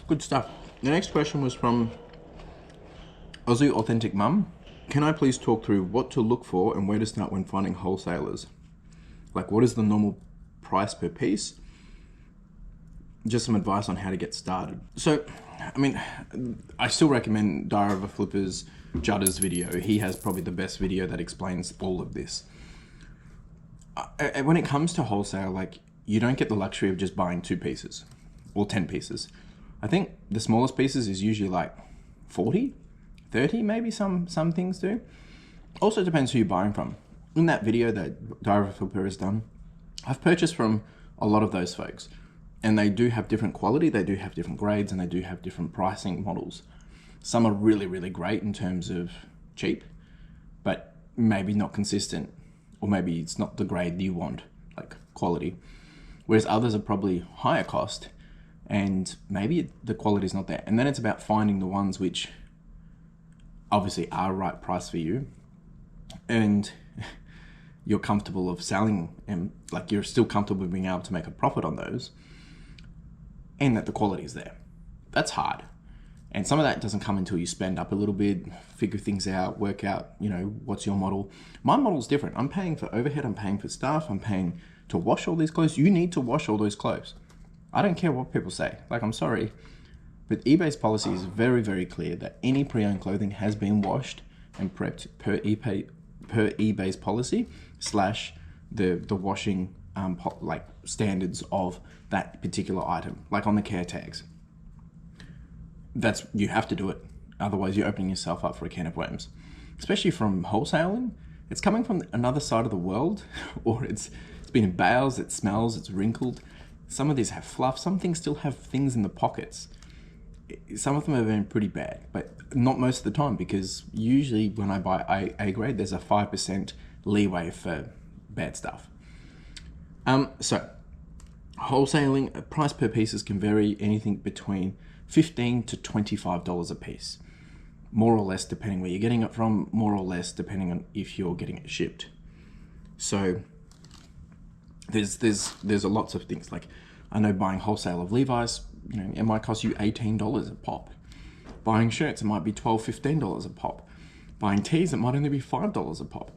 Good stuff. The next question was from Aussie Authentic Mum. Can I please talk through what to look for and where to start when finding wholesalers? Like, what is the normal price per piece? just some advice on how to get started. So, I mean, I still recommend Diary of a Flipper's Judder's video. He has probably the best video that explains all of this. When it comes to wholesale, like, you don't get the luxury of just buying 2 pieces or 10 pieces. I think the smallest pieces is usually like 40, 30, maybe some things do. Also depends who you're buying from. In that video that Diary of a Flipper has done, I've purchased from a lot of those folks, and they do have different quality, they do have different grades, and they do have different pricing models. Some are really, really great in terms of cheap, but maybe not consistent, or maybe it's not the grade you want, like quality. Whereas others are probably higher cost, and maybe the quality is not there. And then it's about finding the ones which obviously are right price for you, and you're comfortable of selling, and like you're still comfortable with being able to make a profit on those, and that the quality is there. That's hard. And some of that doesn't come until you spend up a little bit, figure things out, work out, you know, what's your model. My model's different. I'm paying for overhead, I'm paying for staff, I'm paying to wash all these clothes. You need to wash all those clothes. I don't care what people say. Like, I'm sorry, but eBay's policy is very, very clear that any pre-owned clothing has been washed and prepped per eBay's policy / the washing like standards of that particular item, like on the care tags. You have to do it. Otherwise you're opening yourself up for a can of worms. Especially from wholesaling, it's coming from another side of the world, or it's been in bales, it smells, it's wrinkled. Some of these have fluff, some things still have things in the pockets. Some of them have been pretty bad, but not most of the time, because usually when I buy A grade, there's a 5% leeway for bad stuff. So wholesaling, price per pieces can vary anything between $15 to $25 a piece, more or less depending where you're getting it from, more or less depending on if you're getting it shipped. So there's lots of things. Like, I know buying wholesale of Levi's, you know, it might cost you $18 a pop. Buying shirts, it might be $12, $15 a pop. Buying tees, it might only be $5 a pop.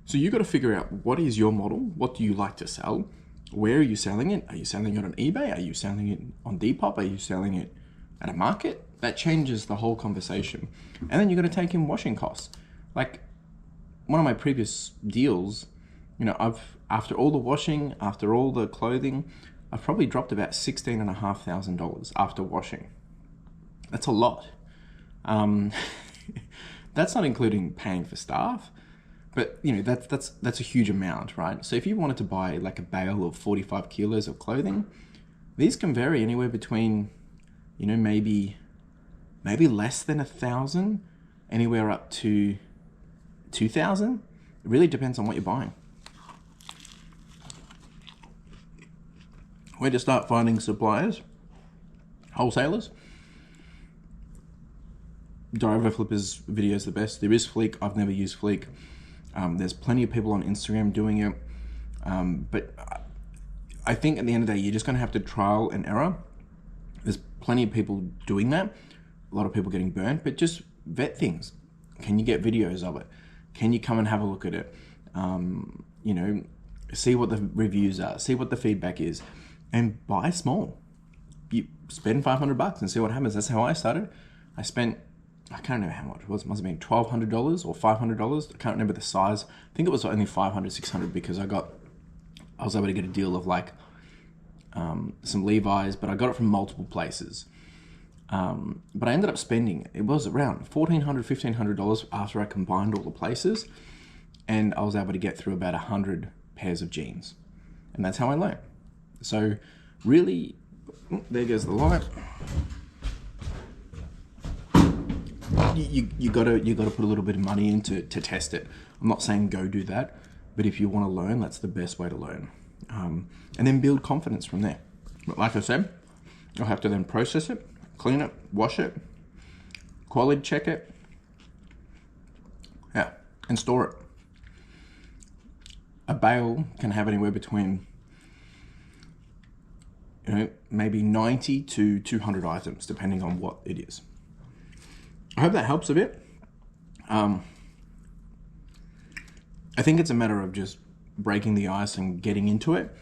So you got to figure out, what is your model? What do you like to sell? Where are you selling it? Are you selling it on eBay? Are you selling it on Depop? Are you selling it at a market? That changes the whole conversation. And then you got to take in washing costs. Like, one of my previous deals, you know, after all the washing, after all the clothing, I've probably dropped about $16,500 after washing. That's a lot. That's not including paying for staff, but you know, that's a huge amount, right? So if you wanted to buy like a bale of 45 kilos of clothing, these can vary anywhere between, you know, maybe less than 1,000, anywhere up to 2,000. It really depends on what you're buying. Where to start finding suppliers, wholesalers. Diary of a Flipper's video is the best. There is Fleek. I've never used Fleek. There's plenty of people on Instagram doing it. But I think at the end of the day, you're just going to have to trial and error. There's plenty of people doing that. A lot of people getting burnt, but just vet things. Can you get videos of it? Can you come and have a look at it? You know, see what the reviews are, see what the feedback is, and buy small. You spend $500 and see what happens. That's how I started. I spent, I can't remember how much it was. It must have been $1,200 or $500. I can't remember the size. I think it was only $500, $600 because I was able to get a deal of like some Levi's, but I got it from multiple places. But I ended up spending, it was around $1,400, $1,500 after I combined all the places, and I was able to get through about 100 pairs of jeans, and that's how I learned. So really, there goes the light. You gotta put a little bit of money in to test it. I'm not saying go do that, but if you want to learn, that's the best way to learn. And then build confidence from there. But like I said, you'll have to then process it, clean it, wash it, quality check it, yeah, and store it. A bale can have anywhere between, you know, maybe 90 to 200 items, depending on what it is. I hope that helps a bit. I think it's a matter of just breaking the ice and getting into it,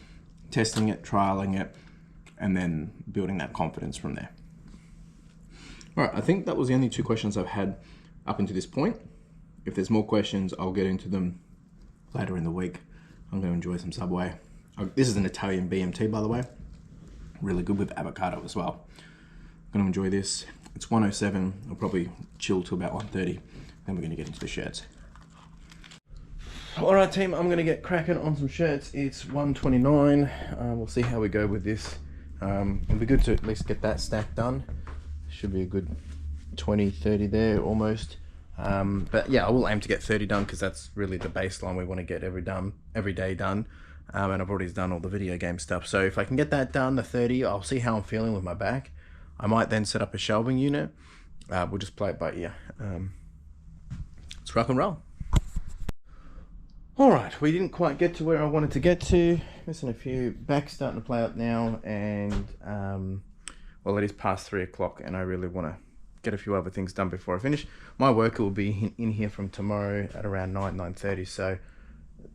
testing it, trialing it, and then building that confidence from there. All right, I think that was the only 2 questions I've had up until this point. If there's more questions, I'll get into them later in the week. I'm going to enjoy some Subway. This is an Italian BMT, by the way. Really good with avocado as well. I'm going to enjoy this. It's 1:07. I'll probably chill till about 1:30. Then we're going to get into the shirts. All right, team, I'm going to get cracking on some shirts. It's 1:29. We'll see how we go with this. It'll be good to at least get that stack done. Should be a good 20, 30 there almost. But yeah, I will aim to get 30 done because that's really the baseline we want to get every day done. And I've already done all the video game stuff. So if I can get that done, the 30, I'll see how I'm feeling with my back. I might then set up a shelving unit. We'll just play it by ear. Let's rock and roll. All right, we didn't quite get to where I wanted to get to. Missing a few. Back's starting to play up now, and well, it is past 3 o'clock, and I really want to get a few other things done before I finish. My worker will be in here from tomorrow at around 9:30, so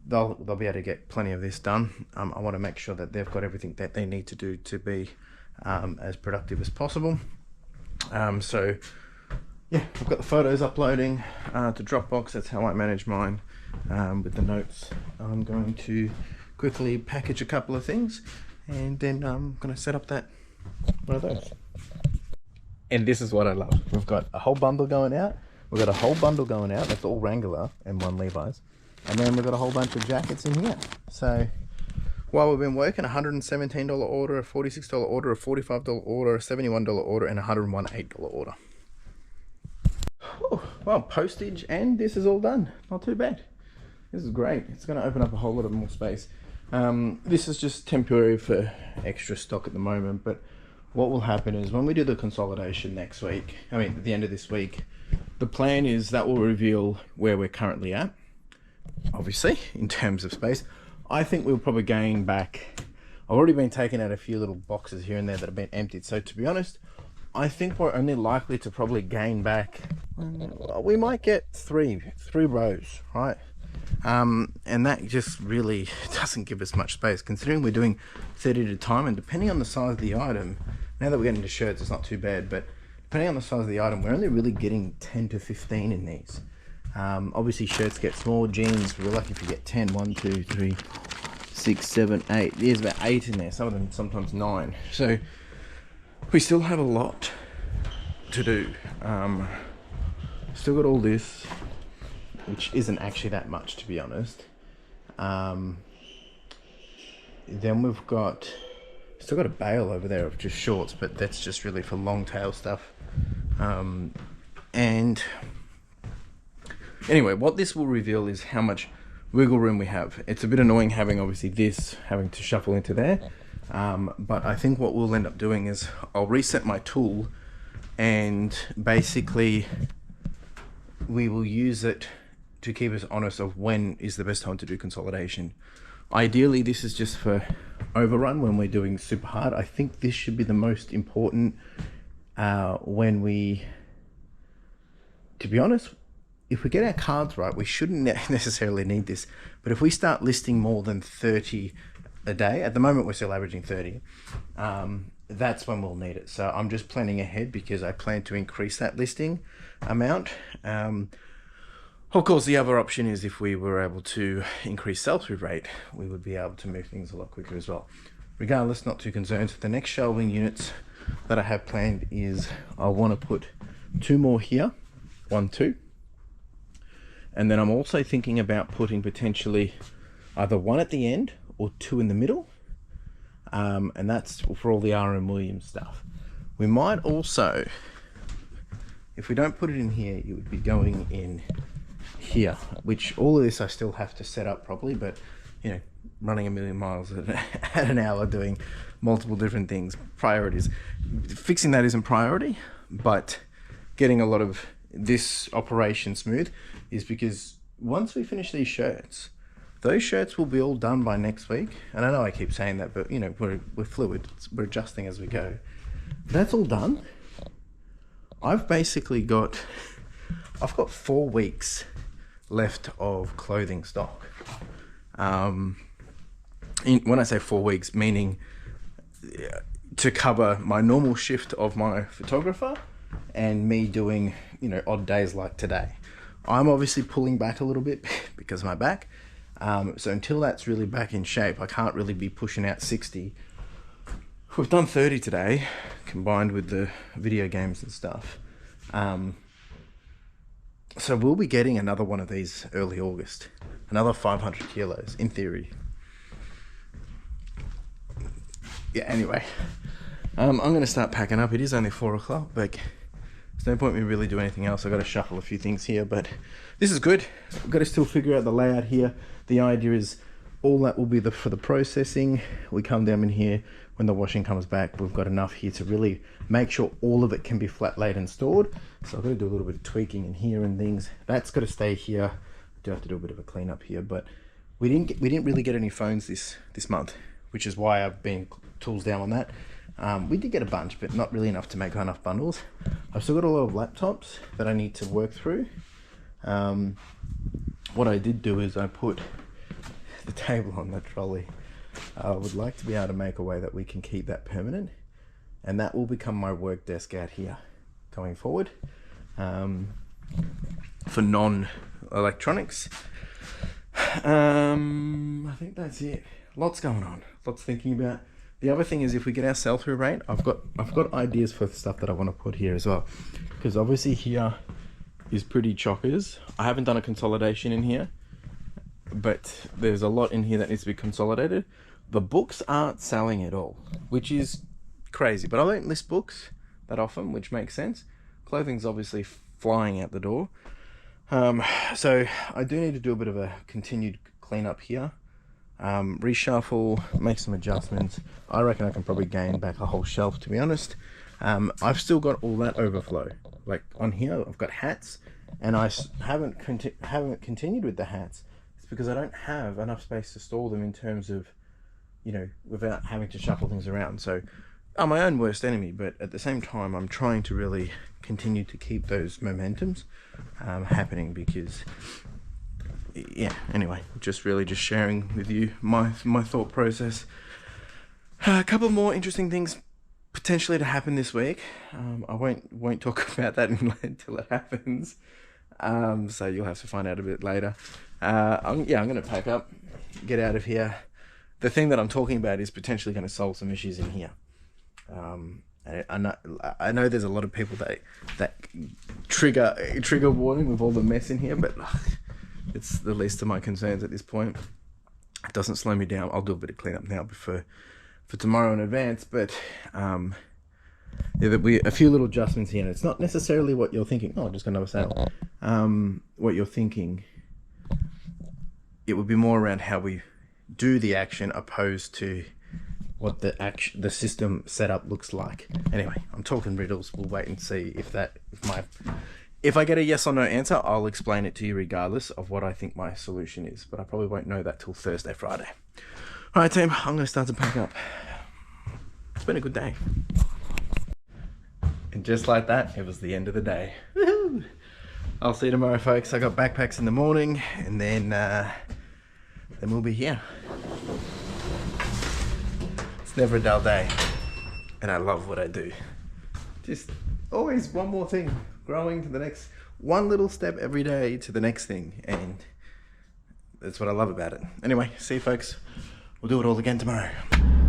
they'll be able to get plenty of this done. I want to make sure that they've got everything that they need to do to be as productive as possible. So yeah, I've got the photos uploading to Dropbox. That's how I manage mine. With the notes, I'm going to quickly package a couple of things, and then I'm going to set up one of those. And this is what I love. We've got a whole bundle going out. That's all Wrangler and 1 Levi's. And then we've got a whole bunch of jackets in here. So while we've been working, a $117 order, a $46 order, a $45 order, a $71 order, and a $118 order. Oh, well, postage, and this is all done. Not too bad. This is great. It's going to open up a whole lot of more space. This is just temporary for extra stock at the moment, but what will happen is when we do the consolidation next week, at the end of this week, the plan is that will reveal where we're currently at, obviously, in terms of space. I think we'll probably gain back. I've already been taking out a few little boxes here and there that have been emptied. So to be honest, I think we're only likely to probably gain back. We might get three rows, right? And that just really doesn't give us much space, considering we're doing 30 at a time, and depending on the size of the item, now that we're getting into shirts, it's not too bad, but depending on the size of the item, we're only really getting 10 to 15 in these. Obviously shirts get small, jeans, we're lucky if you get 10, 1, 2, 3, 6, 7, 8. There's about 8 in there, some of them sometimes 9. So we still have a lot to do. Still got all this, which isn't actually that much, to be honest. Then we've still got a bale over there of just shorts, but that's just really for long tail stuff. And anyway, what this will reveal is how much wiggle room we have. It's a bit annoying having obviously this having to shuffle into there, but I think what we'll end up doing is I'll reset my tool, and basically we will use it to keep us honest of when is the best time to do consolidation. Ideally, this is just for overrun when we're doing super hard. I think this should be the most important when we, to be honest, if we get our cards right, we shouldn't necessarily need this. But if we start listing more than 30 a day, at the moment we're still averaging 30, that's when we'll need it. So I'm just planning ahead because I plan to increase that listing amount. Of course, the other option is if we were able to increase sell-through rate, we would be able to move things a lot quicker as well. Regardless, not too concerned. The next shelving units that I have planned is I want to put 2 more here, 1, 2. And then I'm also thinking about putting potentially either 1 at the end or 2 in the middle. And that's for all the R.M. Williams stuff. We might also, if we don't put it in here, it would be going in here, which all of this I still have to set up properly, but you know, running a million miles at an hour, doing multiple different things, priorities. Fixing that isn't priority, but getting a lot of this operation smooth is because once we finish these shirts, those shirts will be all done by next week. And I know I keep saying that, but you know, we're fluid, we're adjusting as we go. That's all done. I've got 4 weeks left of clothing stock. When I say 4 weeks, meaning to cover my normal shift of my photographer and me doing, you know, odd days like today. I'm obviously pulling back a little bit because of my back. So until that's really back in shape, I can't really be pushing out 60. We've done 30 today, combined with the video games and stuff. So we'll be getting another one of these early August. Another 500 kilos, in theory. Yeah, anyway. I'm going to start packing up. It is only 4 o'clock, but there's no point me really doing anything else. I've got to shuffle a few things here, but this is good. I've got to still figure out the layout here. The idea is all that will be for the processing. We come down in here. When the washing comes back, we've got enough here to really make sure all of it can be flat laid and stored. So I've got to do a little bit of tweaking in here and things. That's got to stay here. I do have to do a bit of a cleanup here, but we didn't really get any phones this month, which is why I've been tools down on that. We did get a bunch, but not really enough to make enough bundles. I've still got a lot of laptops that I need to work through. What I did do is I put the table on the trolley. I would like to be able to make a way that we can keep that permanent, and that will become my work desk out here going forward, for non-electronics. I think that's it. Lots going on, lots thinking about. The other thing is, if we get our sell-through rate, I've got ideas for stuff that I want to put here as well, because obviously here is pretty chockers. I haven't done a consolidation in here, but there's a lot in here that needs to be consolidated. The books aren't selling at all, which is crazy, but I don't list books that often, which makes sense. Clothing's obviously flying out the door. So I do need to do a bit of a continued cleanup here. Reshuffle, make some adjustments. I reckon I can probably gain back a whole shelf, to be honest. I've still got all that overflow. Like on here, I've got hats, and I haven't continued with the hats. It's because I don't have enough space to store them in terms of, you know, without having to shuffle things around. So I'm my own worst enemy, but at the same time, I'm trying to really continue to keep those momentums happening, because yeah, anyway, just sharing with you my thought process. A couple more interesting things potentially to happen this week. I won't talk about that until it happens. So you'll have to find out a bit later. I'm going to pack up, get out of here. The thing that I'm talking about is potentially going to solve some issues in here. I know there's a lot of people that trigger warning with all the mess in here, but it's the least of my concerns at this point. It doesn't slow me down. I'll do a bit of cleanup now for tomorrow in advance, but there'll be a few little adjustments here, and it's not necessarily what you're thinking. Oh, I just got another sale. What you're thinking, it would be more around how we do the action opposed to what the system setup looks like. Anyway, I'm talking riddles. We'll wait and see if I get a yes or no answer. I'll explain it to you regardless of what I think my solution is, but I probably won't know that till Thursday, Friday. All right, team, I'm going to start to pack up. It's been a good day. And just like that, it was the end of the day. Woohoo! I'll see you tomorrow, folks. I got backpacks in the morning, and then we'll be here. It's never a dull day, and I love what I do. Just always one more thing, growing to the next, one little step every day to the next thing, and that's what I love about it. Anyway, see you, folks. We'll do it all again tomorrow.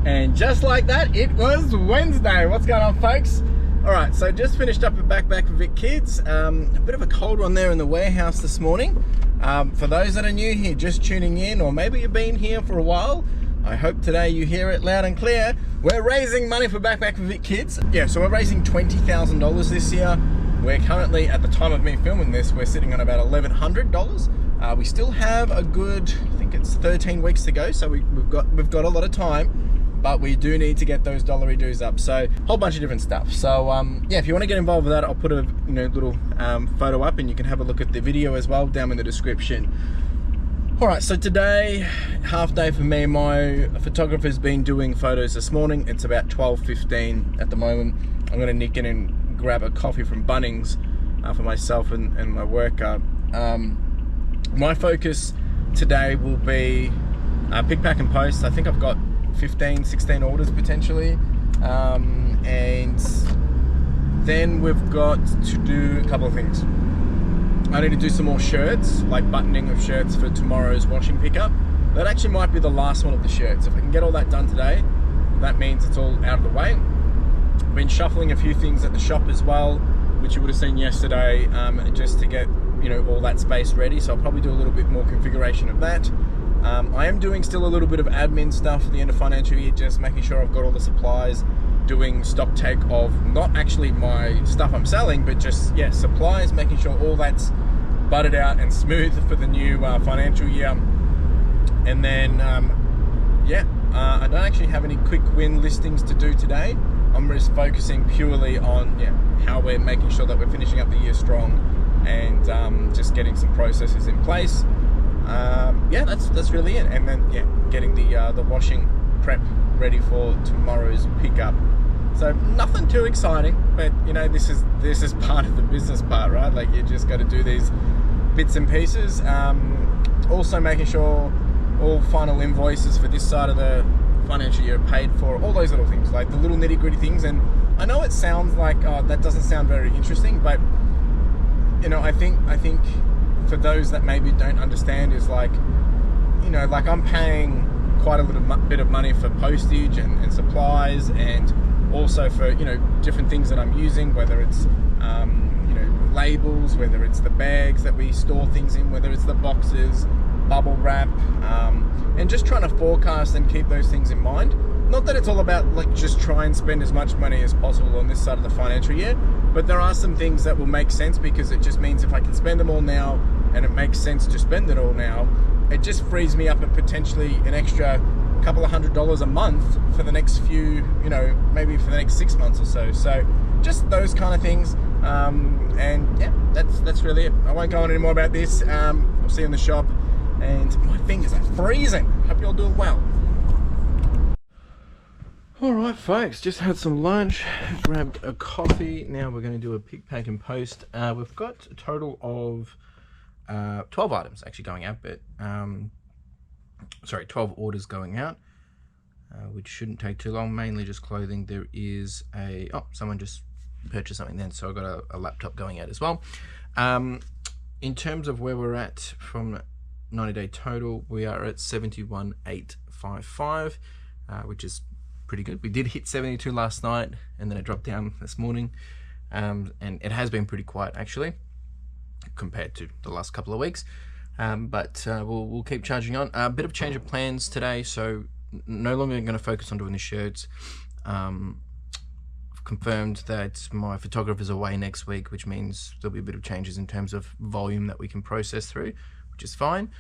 And just like that, it was Wednesday. What's going on, folks? All right, so just finished up a backpack for Vic Kids. A bit of a cold one there in the warehouse this morning. For those that are new here, just tuning in, or maybe you've been here for a while, I hope today you hear it loud and clear. We're raising money for Backpack for Vic Kids. Yeah, so we're raising $20,000 this year. We're currently, at the time of me filming this, we're sitting on about $1,100. We still have a good, I think it's 13 weeks to go, so we've got a lot of time, but we do need to get those dollary dues up. So a whole bunch of different stuff. So yeah, if you want to get involved with that, I'll put a little photo up, and you can have a look at the video as well down in the description. All right, so today, half day for me. My photographer's been doing photos this morning. It's about 12:15 at the moment. I'm gonna nick in and grab a coffee from Bunnings for myself and my worker. My focus today will be pick, pack and post. I think I've got 15, 16 orders potentially. And then we've got to do a couple of things. I need to do some more shirts, like buttoning of shirts for tomorrow's washing pickup. That actually might be the last one of the shirts. If I can get all that done today, that means it's all out of the way. Been shuffling a few things at the shop as well, which you would have seen yesterday, just to get, you know, all that space ready. So I'll probably do a little bit more configuration of that. I am doing still a little bit of admin stuff at the end of financial year, just making sure I've got all the supplies, doing stock take of not actually my stuff I'm selling, but just, yeah, supplies, making sure all that's butted out and smooth for the new financial year. And then, I don't actually have any quick win listings to do today. I'm just focusing purely on how we're making sure that we're finishing up the year strong and just getting some processes in place. That's really it. And then getting the washing prep ready for tomorrow's pickup. So nothing too exciting, but you know, this is part of the business part, right? Like, you just got to do these bits and pieces. Also making sure all final invoices for this side of the financial year are paid for, all those little things, like the little nitty-gritty things. And I know it sounds like that doesn't sound very interesting, but you know, I think for those that maybe don't understand, is like, you know, like I'm paying quite a little bit of money for postage and supplies, and also for, you know, different things that I'm using, whether it's you know, labels, whether it's the bags that we store things in, whether it's the boxes, bubble wrap, and just trying to forecast and keep those things in mind. Not that it's all about like just try and spend as much money as possible on this side of the financial year, but there are some things that will make sense, because it just means if I can spend them all now and it makes sense to spend it all now, it just frees me up at potentially an extra couple of $100 a month for the next few, you know, maybe for the next 6 months or so. So just those kind of things. And yeah, that's really it. I won't go on any more about this. I'll see you in the shop. And my fingers are freezing. Hope you're doing well. Alright folks, just had some lunch, grabbed a coffee. Now we're going to do a pick, pack and post. We've got a total of 12 items actually going out, but 12 orders going out, which shouldn't take too long, mainly just clothing. There is someone just purchased something then, so I've got a laptop going out as well. In terms of where we're at from 90-day total, we are at 71,855, which is pretty good. We did hit 72 last night, and then it dropped down this morning, and it has been pretty quiet actually compared to the last couple of weeks, but we'll keep charging on. A bit of change of plans today, so no longer going to focus on doing the shirts. I've confirmed that my photographer's away next week, which means there'll be a bit of changes in terms of volume that we can process through, which is fine.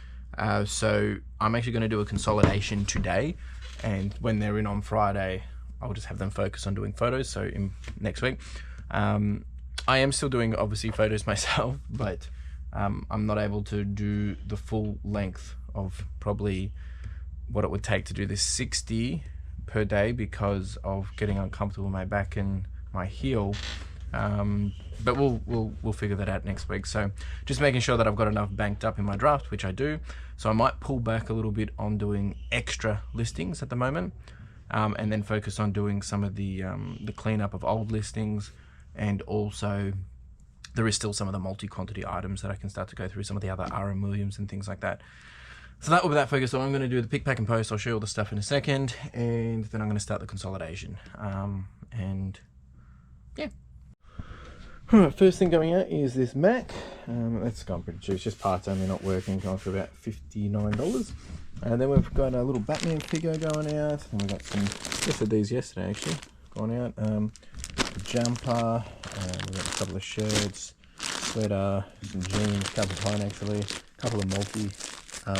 So I'm actually going to do a consolidation today, and when they're in on Friday, I'll just have them focus on doing photos. So in next week, I am still doing obviously photos myself, but I'm not able to do the full length of probably what it would take to do this 60 per day because of getting uncomfortable with my back and my heel. But we'll figure that out next week. So just making sure that I've got enough banked up in my draft, which I do. So I might pull back a little bit on doing extra listings at the moment, and then focus on doing some of the cleanup of old listings, and also there is still some of the multi-quantity items that I can start to go through, some of the other RM Williams and things like that. So that will be that focus. So I'm going to do the pick, pack and post. I'll show you all the stuff in a second, and then I'm going to start the consolidation. And yeah. Alright, first thing going out is this Mac. That's gone pretty cheap. It's just parts only, not working, going for about $59. And then we've got a little Batman figure going out. And we've got some, just did these yesterday actually, going out. A jumper, we've got a couple of shirts, sweater, some jeans, a couple of pine actually, a couple of multi. So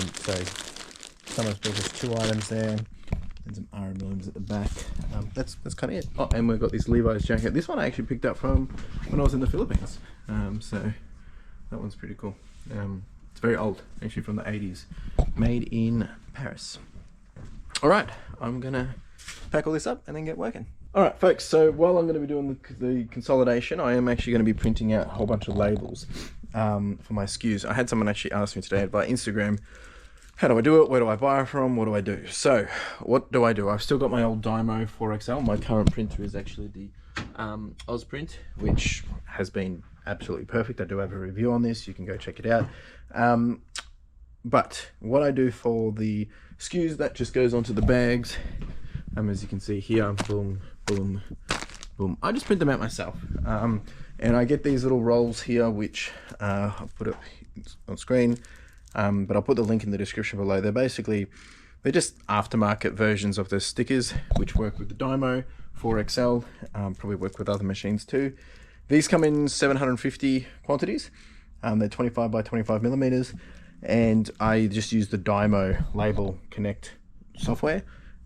some of those 2 items there, and some RM Williams at the back. That's kind of it. Oh, and we've got this Levi's jacket. This one I actually picked up from when I was in the Philippines. So that one's pretty cool. It's very old, actually from the 80s. Made in Paris. All right, I'm gonna pack all this up and then get working. All right, folks, so while I'm gonna be doing the consolidation, I am actually gonna be printing out a whole bunch of labels for my SKUs. I had someone actually ask me today by Instagram How do I do it? Where do I buy it from? What do I do? So, what do I do? I've still got my old Dymo 4XL. My current printer is actually the Ozprint, which has been absolutely perfect. I do have a review on this. You can go check it out. But what I do for the SKUs, that just goes onto the bags. As you can see here, boom, boom, boom. I just print them out myself. And I get these little rolls here, which I'll put up on screen. But I'll put the link in the description below. They're just aftermarket versions of the stickers, which work with the Dymo 4XL, probably work with other machines too. These come in 750 quantities. They're 25 by 25 millimeters, and I just use the Dymo Label Connect software,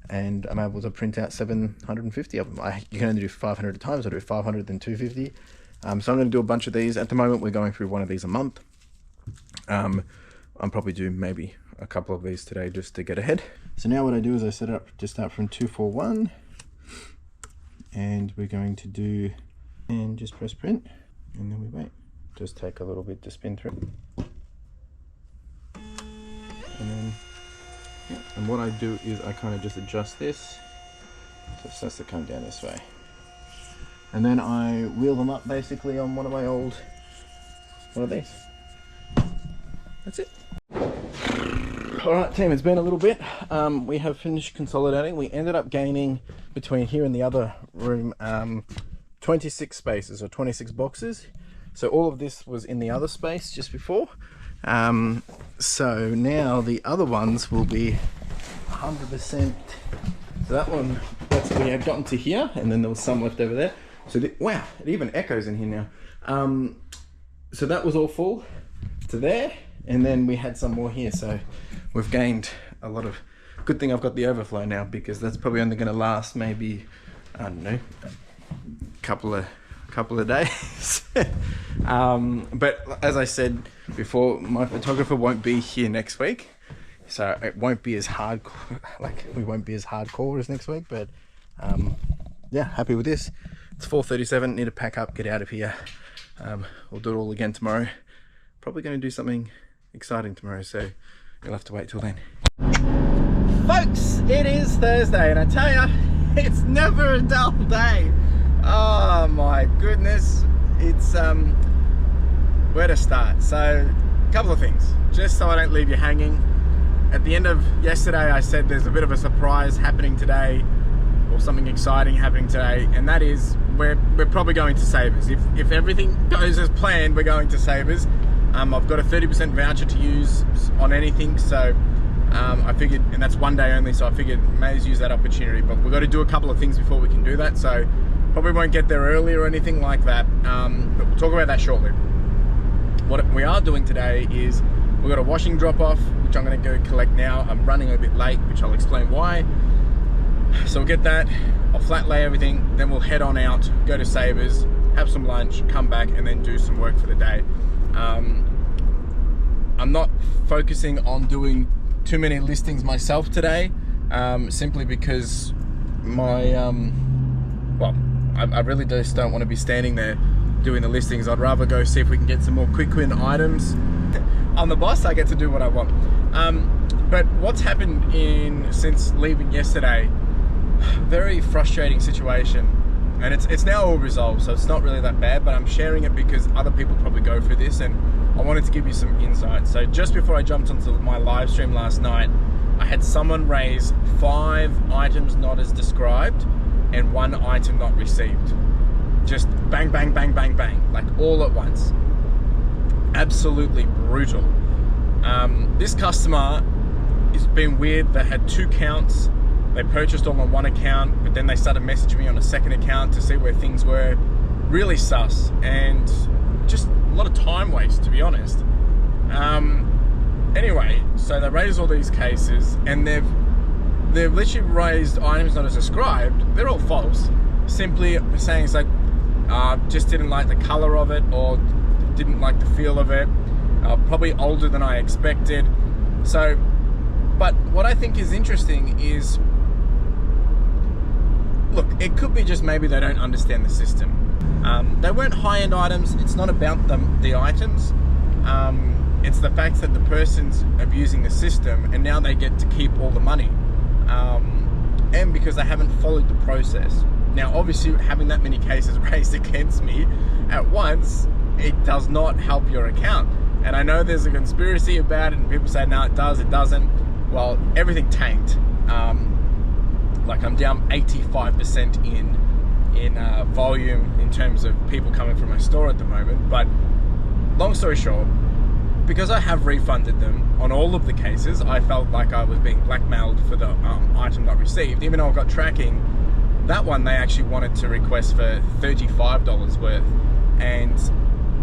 and I'm able to print out 750 of them. You can only do 500 at a time, so I do 500 then 250. So I'm going to do a bunch of these. At the moment, we're going through one of these a month. I'll probably do maybe a couple of these today just to get ahead. So now what I do is I set it up to start from 241, and we're going to do, and just press print, and then we wait. Just take a little bit to spin through. And then, yeah, and what I do is I kind of just adjust this, so it starts to come down this way. And then I wheel them up basically on one of these. That's it. Alright team, it's been a little bit. We have finished consolidating. We ended up gaining between here and the other room 26 spaces or 26 boxes. So all of this was in the other space just before. So now the other ones will be 100%. So that one, we had gotten to here, and then there was some left over there. So wow, it even echoes in here now. So that was all full to there. And then we had some more here, so we've gained a lot of. Good thing I've got the overflow now, because that's probably only going to last maybe, I don't know, couple of days. But as I said before, my photographer won't be here next week, so it won't be as hardcore. Like, we won't be as hardcore as next week. But yeah, happy with this. It's 4:37. Need to pack up, get out of here. We'll do it all again tomorrow. Probably going to do something exciting tomorrow, so you'll have to wait till then. Folks, it is Thursday, and I tell you, it's never a dull day. Oh my goodness, it's where to start? So a couple of things, just so I don't leave you hanging. At the end of yesterday, I said there's a bit of a surprise happening today, or something exciting happening today, and that is we're probably going to Savers. If everything goes as planned, we're going to Savers. I've got a 30% voucher to use on anything, so I figured, and that's one day only, so I figured may as use that opportunity. But we've got to do a couple of things before we can do that, so probably won't get there early or anything like that. But we'll talk about that shortly. What we are doing today is we've got a washing drop-off, which I'm going to go collect now. I'm running a bit late, which I'll explain why. So we'll get that, I'll flat lay everything, then we'll head on out, go to Savers, have some lunch, come back, and then do some work for the day. I'm not focusing on doing too many listings myself today, simply because I really just don't want to be standing there doing the listings. I'd rather go see if we can get some more quick win items. I'm the boss, I get to do what I want. But what's happened since leaving yesterday, very frustrating situation, and it's now all resolved, so it's not really that bad, but I'm sharing it because other people probably go through this, and I wanted to give you some insight. So just before I jumped onto my live stream last night, I had someone raise 5 items not as described and 1 item not received. Just bang, bang, bang, bang, bang, like all at once. Absolutely brutal. This customer has been weird. They had 2 counts. They purchased all on 1 account, but then they started messaging me on a 2nd account to see where things were. Really sus, and just a lot of time waste, to be honest. Anyway, so they raised all these cases, and they've literally raised items not as described. They're all false. Simply saying it's like, just didn't like the color of it, or didn't like the feel of it. Probably older than I expected. So, but what I think is interesting is, look, it could be just maybe they don't understand the system. They weren't high-end items. It's not about the items. It's the fact that the person's abusing the system and now they get to keep all the money. And because they haven't followed the process. Now, obviously, having that many cases raised against me at once, it does not help your account. And I know there's a conspiracy about it, and people say, no, it does, it doesn't. Well, everything tanked. Like I'm down 85% in volume in terms of people coming from my store at the moment. But long story short, because I have refunded them on all of the cases, I felt like I was being blackmailed for the item not received. Even though I got tracking, that one they actually wanted to request for $35 worth. And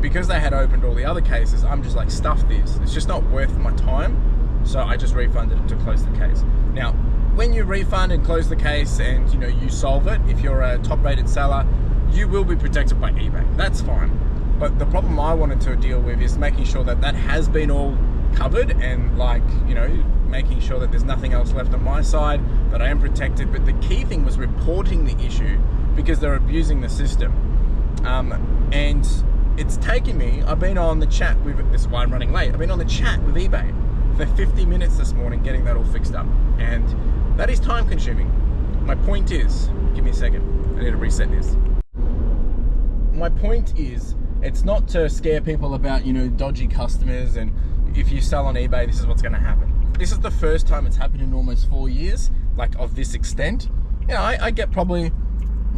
because they had opened all the other cases, I'm just like, stuff this. It's just not worth my time. So I just refunded it to close the case. Now, when you refund and close the case and you solve it, if you're a top rated seller, you will be protected by eBay. That's fine. But the problem I wanted to deal with is making sure that that has been all covered and making sure that there's nothing else left on my side, that I am protected. But the key thing was reporting the issue because they're abusing the system. And it's taken me, I've been on the chat with, this is why I'm running late, I've been on the chat with eBay for 50 minutes this morning getting that all fixed up. And that is time consuming. My point is, give me a second, I need to reset this. My point is, it's not to scare people about, dodgy customers and if you sell on eBay, this is what's going to happen. This is the first time it's happened in almost 4 years, like of this extent. I get probably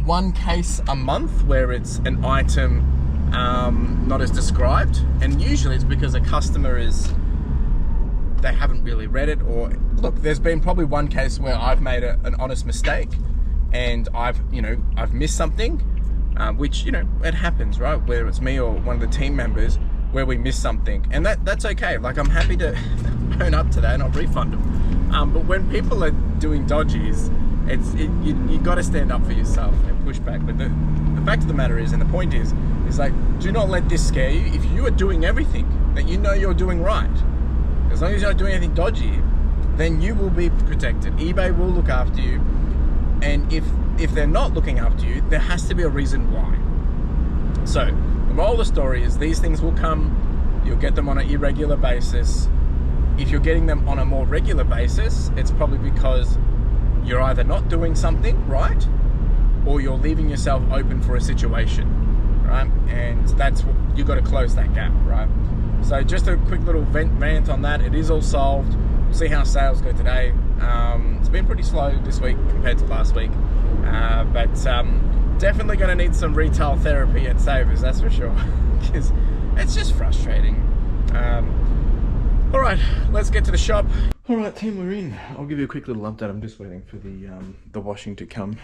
one case a month where it's an item not as described, and usually it's because a customer they haven't really read it, or look, there's been probably one case where I've made an honest mistake and I've missed something. Which it happens, right? Whether it's me or one of the team members, where we miss something, and that's okay. Like, I'm happy to own up to that and I'll refund them. But when people are doing dodgies, you got to stand up for yourself and push back. But the fact of the matter is, and the point is like, do not let this scare you. If you are doing everything that you're doing right, as long as you're not doing anything dodgy, then you will be protected. eBay will look after you, and if they're not looking after you, there has to be a reason why. So the moral of the story is, these things will come, you'll get them on an irregular basis. If you're getting them on a more regular basis, it's probably because you're either not doing something right or you're leaving yourself open for a situation, right? And that's what you got to close that gap, right? So just a quick little rant on that. It is all solved. We'll see how sales go today. It's been pretty slow this week compared to last week, but definitely going to need some retail therapy at Savers, that's for sure, because it's just frustrating. All right, let's get to the shop. All right, team, we're in. I'll give you a quick little update. I'm just waiting for the washing to come.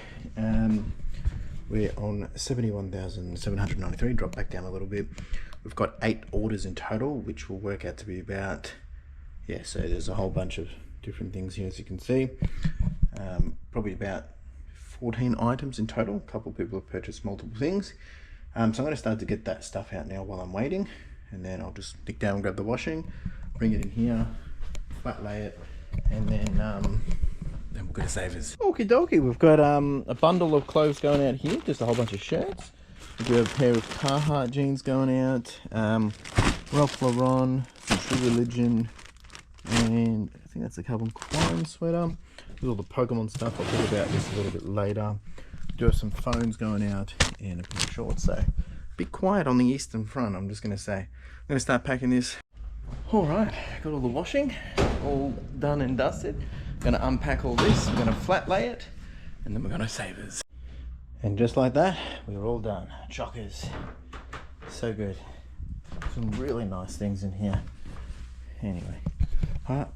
We're on 71,793. Drop back down a little bit. We've got 8 orders in total, which will work out to be about, so there's a whole bunch of different things here, as you can see. Probably about 14 items in total. A couple of people have purchased multiple things. So I'm going to start to get that stuff out now while I'm waiting, and then I'll just nick down and grab the washing, bring it in here, flat lay it, and then we'll go to Savers. Okie dokie, we've got a bundle of clothes going out here, just a whole bunch of shirts. We do have a pair of Carhartt jeans going out, Ralph Lauren, some True Religion, and I think that's a Calvin Klein sweater. With all the Pokemon stuff, I'll talk about this a little bit later. Do have some phones going out and a pair of shorts, so a bit quiet on the eastern front, I'm just going to say. I'm going to start packing this. Alright, got all the washing, all done and dusted. Going to unpack all this, we're going to flat lay it, and then we're going to Savers. And just like that, we're all done. Chockers. So good. Some really nice things in here. Anyway, alright.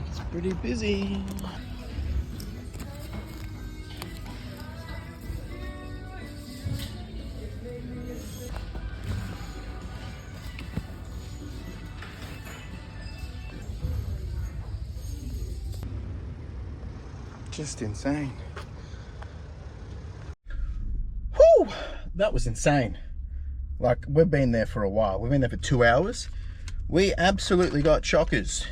It's pretty busy. Just insane. Whew! That was insane. Like, we've been there for a while. We've been there for 2 hours. We absolutely got chockers.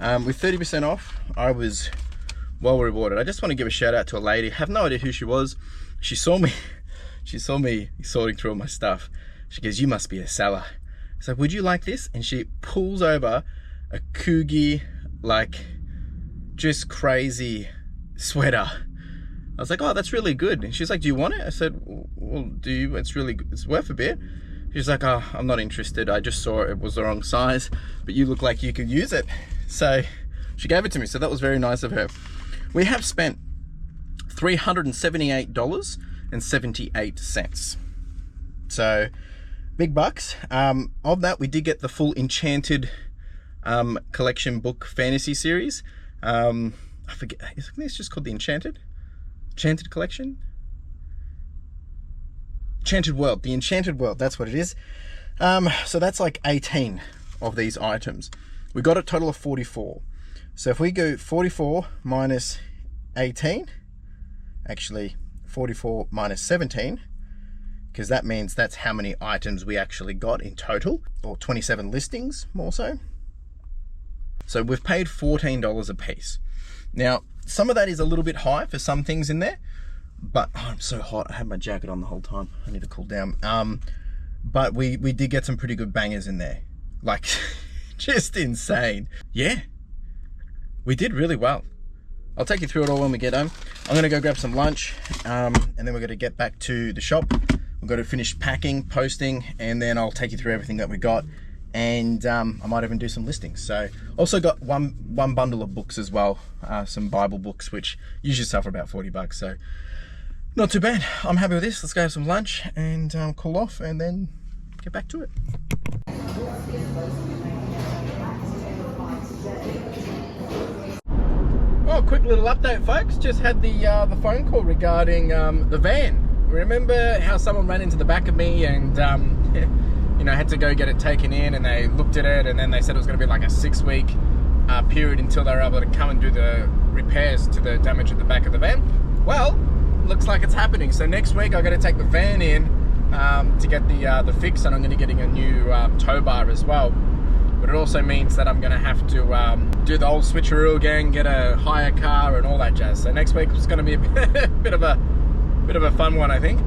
With 30% off, I was well rewarded. I just want to give a shout out to a lady. I have no idea who she was. She saw me sorting through all my stuff. She goes, "You must be a seller." So would you like this? And she pulls over a Coogee, like just crazy sweater. I was like, oh, that's really good. And she's like, do you want it? I said, well, do you? It's really good. It's worth a bit. She's like, oh, I'm not interested. I just saw it was the wrong size, but you look like you could use it. So she gave it to me. So that was very nice of her. We have spent $378.78. So big bucks. Of that, we did get the full Enchanted collection book fantasy series. I forget, I think it's just called the Enchanted collection. Enchanted World, the Enchanted World, that's what it is. So that's like 18 of these items. We got a total of 44. So if we go 44 minus 18, actually 44 minus 17, because that means that's how many items we actually got in total, or 27 listings more so. So we've paid $14 a piece. Now, some of that is a little bit high for some things in there, but oh, I'm so hot. I had my jacket on the whole time. I need to cool down. But we did get some pretty good bangers in there. Like, just insane. Yeah, we did really well. I'll take you through it all when we get home. I'm gonna go grab some lunch, and then we're gonna get back to the shop. We've got to finish packing, posting, and then I'll take you through everything that we got. And I might even do some listings. So also got one bundle of books as well, some Bible books, which usually sell for about 40 bucks. So not too bad. I'm happy with this. Let's go have some lunch and cool off and then get back to it. Oh, quick little update, folks. Just had the phone call regarding the van. Remember how someone ran into the back of me and you know, had to go get it taken in, and they looked at it and then they said it was going to be like a 6-week period until they were able to come and do the repairs to the damage at the back of the van? Well, looks like it's happening. So next week I'm going to take the van in to get the fix, and I'm going to be getting a new tow bar as well. But it also means that I'm going to have to do the old switcheroo again, get a hire car and all that jazz. So next week is going to be a bit of a fun one, I think.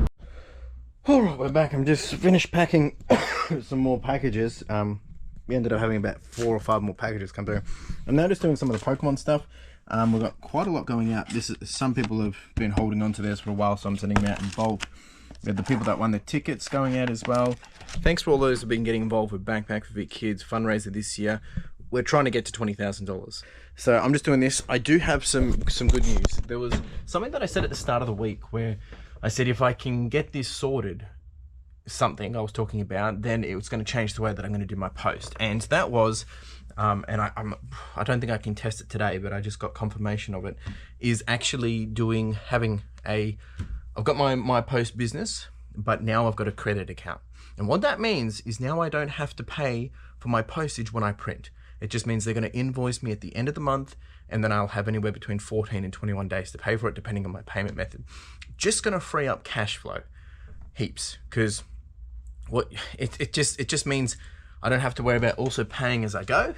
All right, we're back. I'm just finished packing some more packages. We ended up having about 4 or 5 more packages come through. I'm now just doing some of the Pokemon stuff. We've got quite a lot going out. Some people have been holding on to this for a while, so I'm sending them out in bulk. We have the people that won the tickets going out as well. Thanks for all those who've been getting involved with Backpack for Vic Kids fundraiser this year. We're trying to get to $20,000. So I'm just doing this. I do have some good news. There was something that I said at the start of the week where I said if I can get this sorted, something I was talking about, then it was going to change the way that I'm going to do my post. And that was, and I don't think I can test it today, but I just got confirmation of it, is actually I've got my post business, but now I've got a credit account. And what that means is now I don't have to pay for my postage when I print. It just means they're going to invoice me at the end of the month, and then I'll have anywhere between 14 and 21 days to pay for it, depending on my payment method. Just going to free up cash flow heaps, because it just means I don't have to worry about also paying as I go.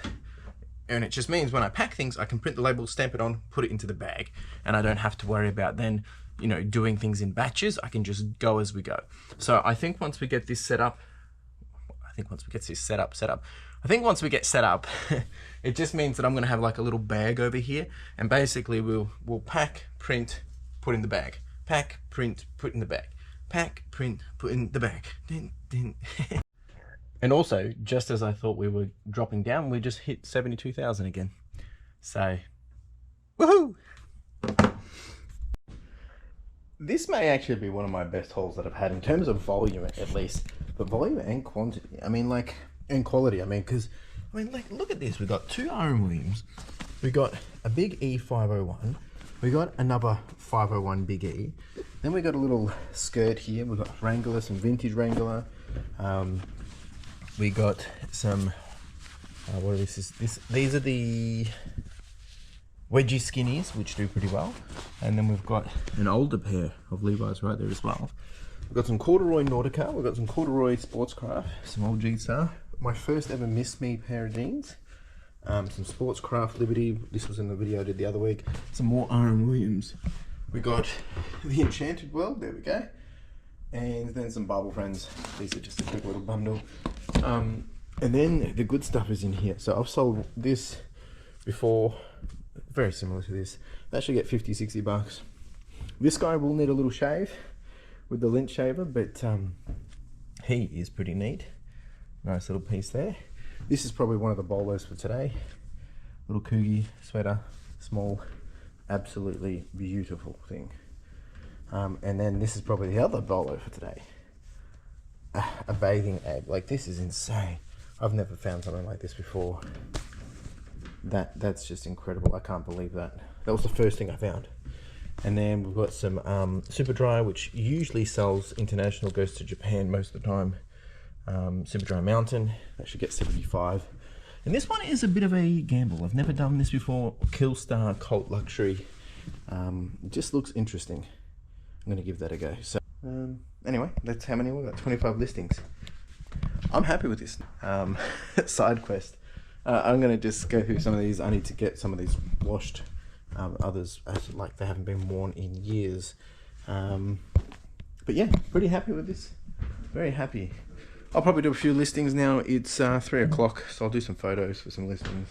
And it just means when I pack things, I can print the label, stamp it on, put it into the bag, and I don't have to worry about then, you know, doing things in batches. I can just go as we go. So I think once we get this set up, it just means that I'm going to have like a little bag over here, and basically we'll pack, print, put in the bag, pack, print, put in the bag, pack, print, put in the bag. Din, din. And also, just as I thought we were dropping down, we just hit 72,000 again. So, woohoo! This may actually be one of my best hauls that I've had in terms of volume, at least. But volume and quantity. I mean, like, and quality. I mean, because, I mean, like, look at this. We got 2 Iron Williams. We got a big E501. We got another 501 Big E. Then we got a little skirt here. We've got Wrangler, some vintage Wrangler. We got some, what are this? These are the wedgie skinnies, which do pretty well. And then we've got an older pair of Levi's right there as well. We've got some corduroy Nautica. We've got some corduroy Sportscraft, some old G-Star. My first ever Miss Me pair of jeans. Some Sportscraft Liberty. This was in the video I did the other week. Some more Iron Williams. We got the Enchanted World. There we go. And then some Bible Friends. These are just a quick little bundle. And then the good stuff is in here. So I've sold this before, very similar to this. That should get 50, 60 bucks. This guy will need a little shave with the lint shaver, but he is pretty neat. Nice little piece there. This is probably one of the bolos for today. Little Coogie sweater, small, absolutely beautiful thing. And then this is probably the other bolo for today. A bathing ape. Like, this is insane. I've never found something like this before. That's just incredible. I can't believe that. That was the first thing I found. And then we've got some Super Dry, which usually sells international, goes to Japan most of the time. Super Dry Mountain, that should get 75. And this one is a bit of a gamble. I've never done this before. Killstar Cult Luxury. It just looks interesting. I'm gonna give that a go. So anyway, that's how many we've got, 25 listings. I'm happy with this. Side quest. I'm gonna just go through some of these. I need to get some of these washed. Others, like, they haven't been worn in years. But yeah, pretty happy with this. Very happy. I'll probably do a few listings now. It's 3 o'clock, so I'll do some photos for some listings.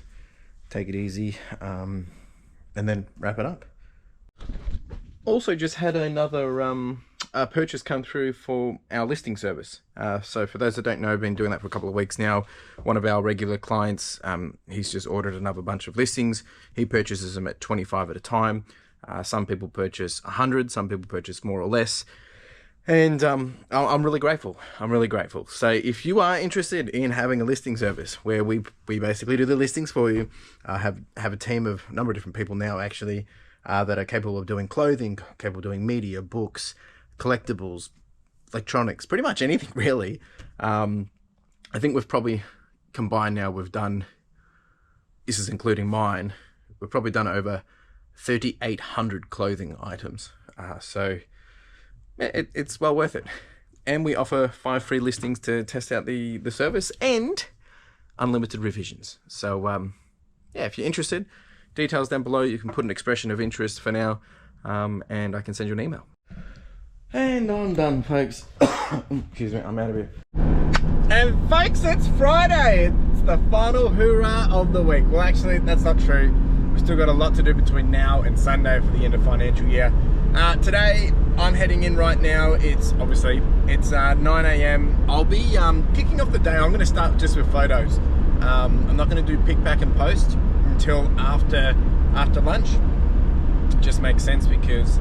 Take it easy, and then wrap it up. Also just had another purchase come through for our listing service. So for those that don't know, I've been doing that for a couple of weeks now. One of our regular clients, he's just ordered another bunch of listings. He purchases them at 25 at a time. Some people purchase 100, some people purchase more or less. And I'm really grateful. I'm really grateful. So if you are interested in having a listing service where we basically do the listings for you, have a team of a number of different people now actually that are capable of doing clothing, capable of doing media, books, collectibles, electronics, pretty much anything really. I think we've probably combined now, we've done, this is including mine, we've probably done over 3,800 clothing items. So it's well worth it. And we offer 5 free listings to test out the service and unlimited revisions. So yeah, if you're interested, details down below. You can put an expression of interest for now, and I can send you an email. And I'm done, folks. Excuse me, I'm out of here. And folks, it's Friday. It's the final hoorah of the week. Well, actually, that's not true. We've still got a lot to do between now and Sunday for the end of financial year. Today, I'm heading in right now. It's 9 a.m. I'll be kicking off the day. I'm going to start just with photos. I'm not going to do pick, pack and post until after lunch. It just makes sense because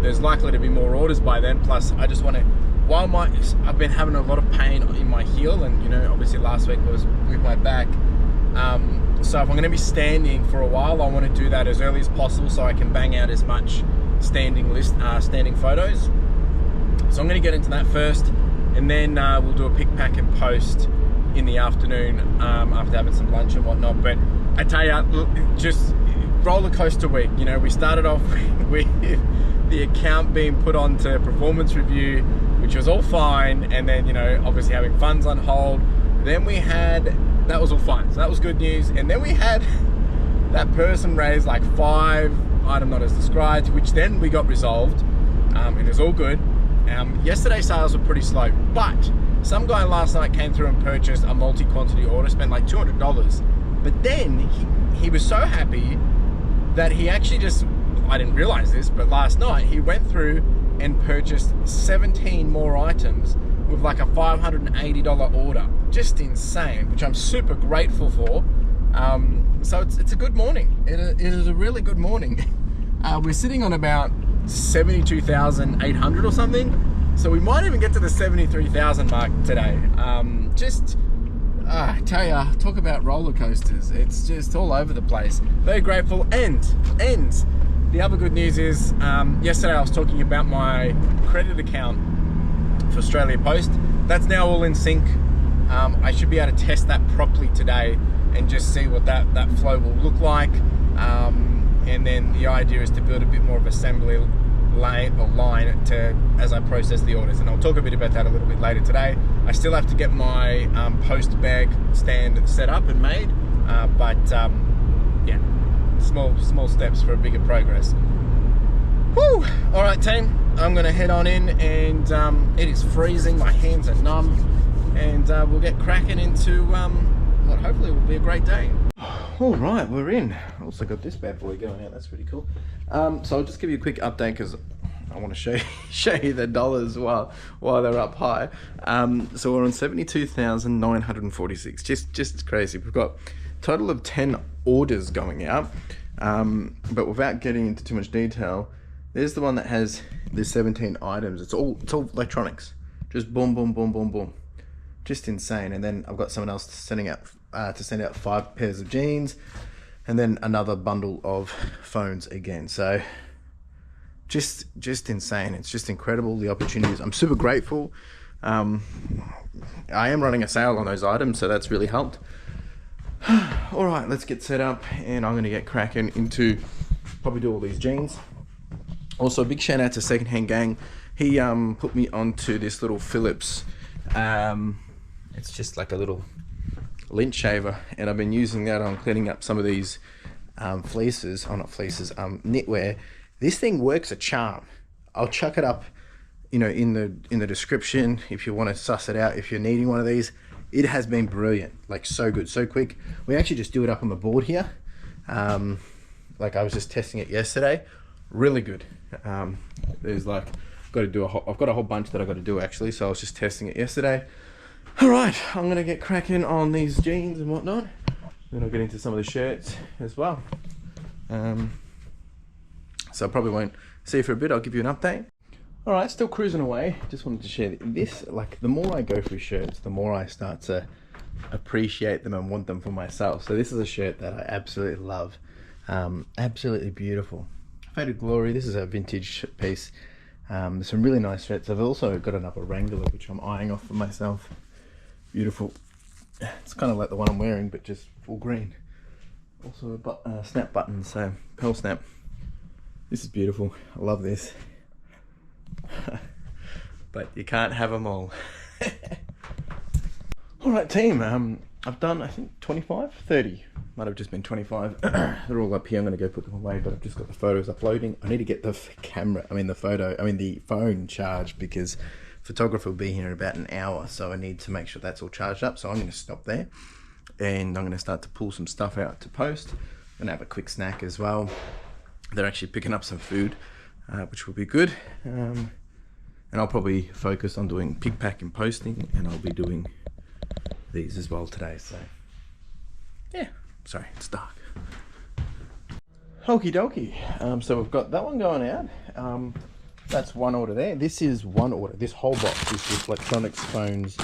there's likely to be more orders by then. Plus, I just want to, I've been having a lot of pain in my heel, and you know, obviously last week was with my back. So if I'm going to be standing for a while, I want to do that as early as possible so I can bang out as much standing photos. So I'm going to get into that first, and then we'll do a pick, pack and post in the afternoon after having some lunch and whatnot. But I tell you, just roller coaster week. You know, we started off with the account being put onto performance review, which was all fine, and then, you know, obviously having funds on hold. Then we had, that was all fine, so that was good news. And then we had that person raised like 5 item not as described, which then we got resolved. It was all good. Yesterday's sales were pretty slow, but some guy last night came through and purchased a multi-quantity order, spent like $200. But then he was so happy that he actually just, I didn't realize this, but last night he went through and purchased 17 more items with like a $580 order. Just insane, which I'm super grateful for. So it's a good morning. It is a really good morning. We're sitting on about 72,800 or something. So we might even get to the 73,000 mark today. I tell ya, talk about roller coasters. It's just all over the place. Very grateful. And the other good news is, yesterday I was talking about my credit account for Australia Post. That's now all in sync. I should be able to test that properly today and just see what that flow will look like. And then the idea is to build a bit more of assembly line to as I process the orders, and I'll talk a bit about that a little bit later today. I still have to get my post bag stand set up and made, but yeah, small steps for a bigger progress. Woo! All right, team, I'm gonna head on in, and it is freezing. My hands are numb. and we'll get cracking into what hopefully will be a great day. All right, we're in. Also got this bad boy going out. That's pretty cool. So I'll just give you a quick update because I want to show you the dollars while they're up high. So we're on 72,946. Just crazy. We've got a total of 10 orders going out. But without getting into too much detail, there's the one that has the 17 items. It's all electronics. Just boom, boom, boom, boom, boom. Just insane. And then I've got someone else sending out to send out 5 pairs of jeans, and then another bundle of phones again. So just insane. It's just incredible, the opportunities. I'm super grateful. I am running a sale on those items, so that's really helped. All right, let's get set up, and I'm gonna get cracking into probably do all these jeans. Also, a big shout out to Secondhand Gang. He put me onto this little Phillips. It's just like a little lint shaver, and I've been using that on cleaning up some of these fleeces. Oh, not fleeces. Knitwear. This thing works a charm. I'll chuck it up, you know, in the description if you want to suss it out. If you're needing one of these, it has been brilliant. Like, so good, so quick. We actually just do it up on the board here. Like, I was just testing it yesterday. Really good. There's like, I've got a whole bunch that I got to do actually. So I was just testing it yesterday. All right, I'm gonna get cracking on these jeans and whatnot. Then I'll get into some of the shirts as well. So I probably won't see you for a bit. I'll give you an update. All right, still cruising away. Just wanted to share this. Like, the more I go through shirts, the more I start to appreciate them and want them for myself. So this is a shirt that I absolutely love. Absolutely beautiful. Faded Glory. This is a vintage piece. There's some really nice shirts. I've also got another Wrangler, which I'm eyeing off for myself. Beautiful. It's kind of like the one I'm wearing, but just full green. Also a snap button, so pearl snap. This is beautiful. I love this. But you can't have them all. All right, team. I've done, I think, 25, 30. Might have just been 25. They're all up here. I'm going to go put them away, but I've just got the photos uploading. I need to get the the phone charged, because photographer will be here in about an hour, so I need to make sure that's all charged up. So I'm going to stop there, and I'm going to start to pull some stuff out to post, and have a quick snack as well. They're actually picking up some food, which will be good. And I'll probably focus on doing pick, pack, and posting, and I'll be doing these as well today. So yeah, sorry, it's dark. Okie dokie. So we've got that one going out. That's one order there. This is one order. This whole box is just electronics, phones,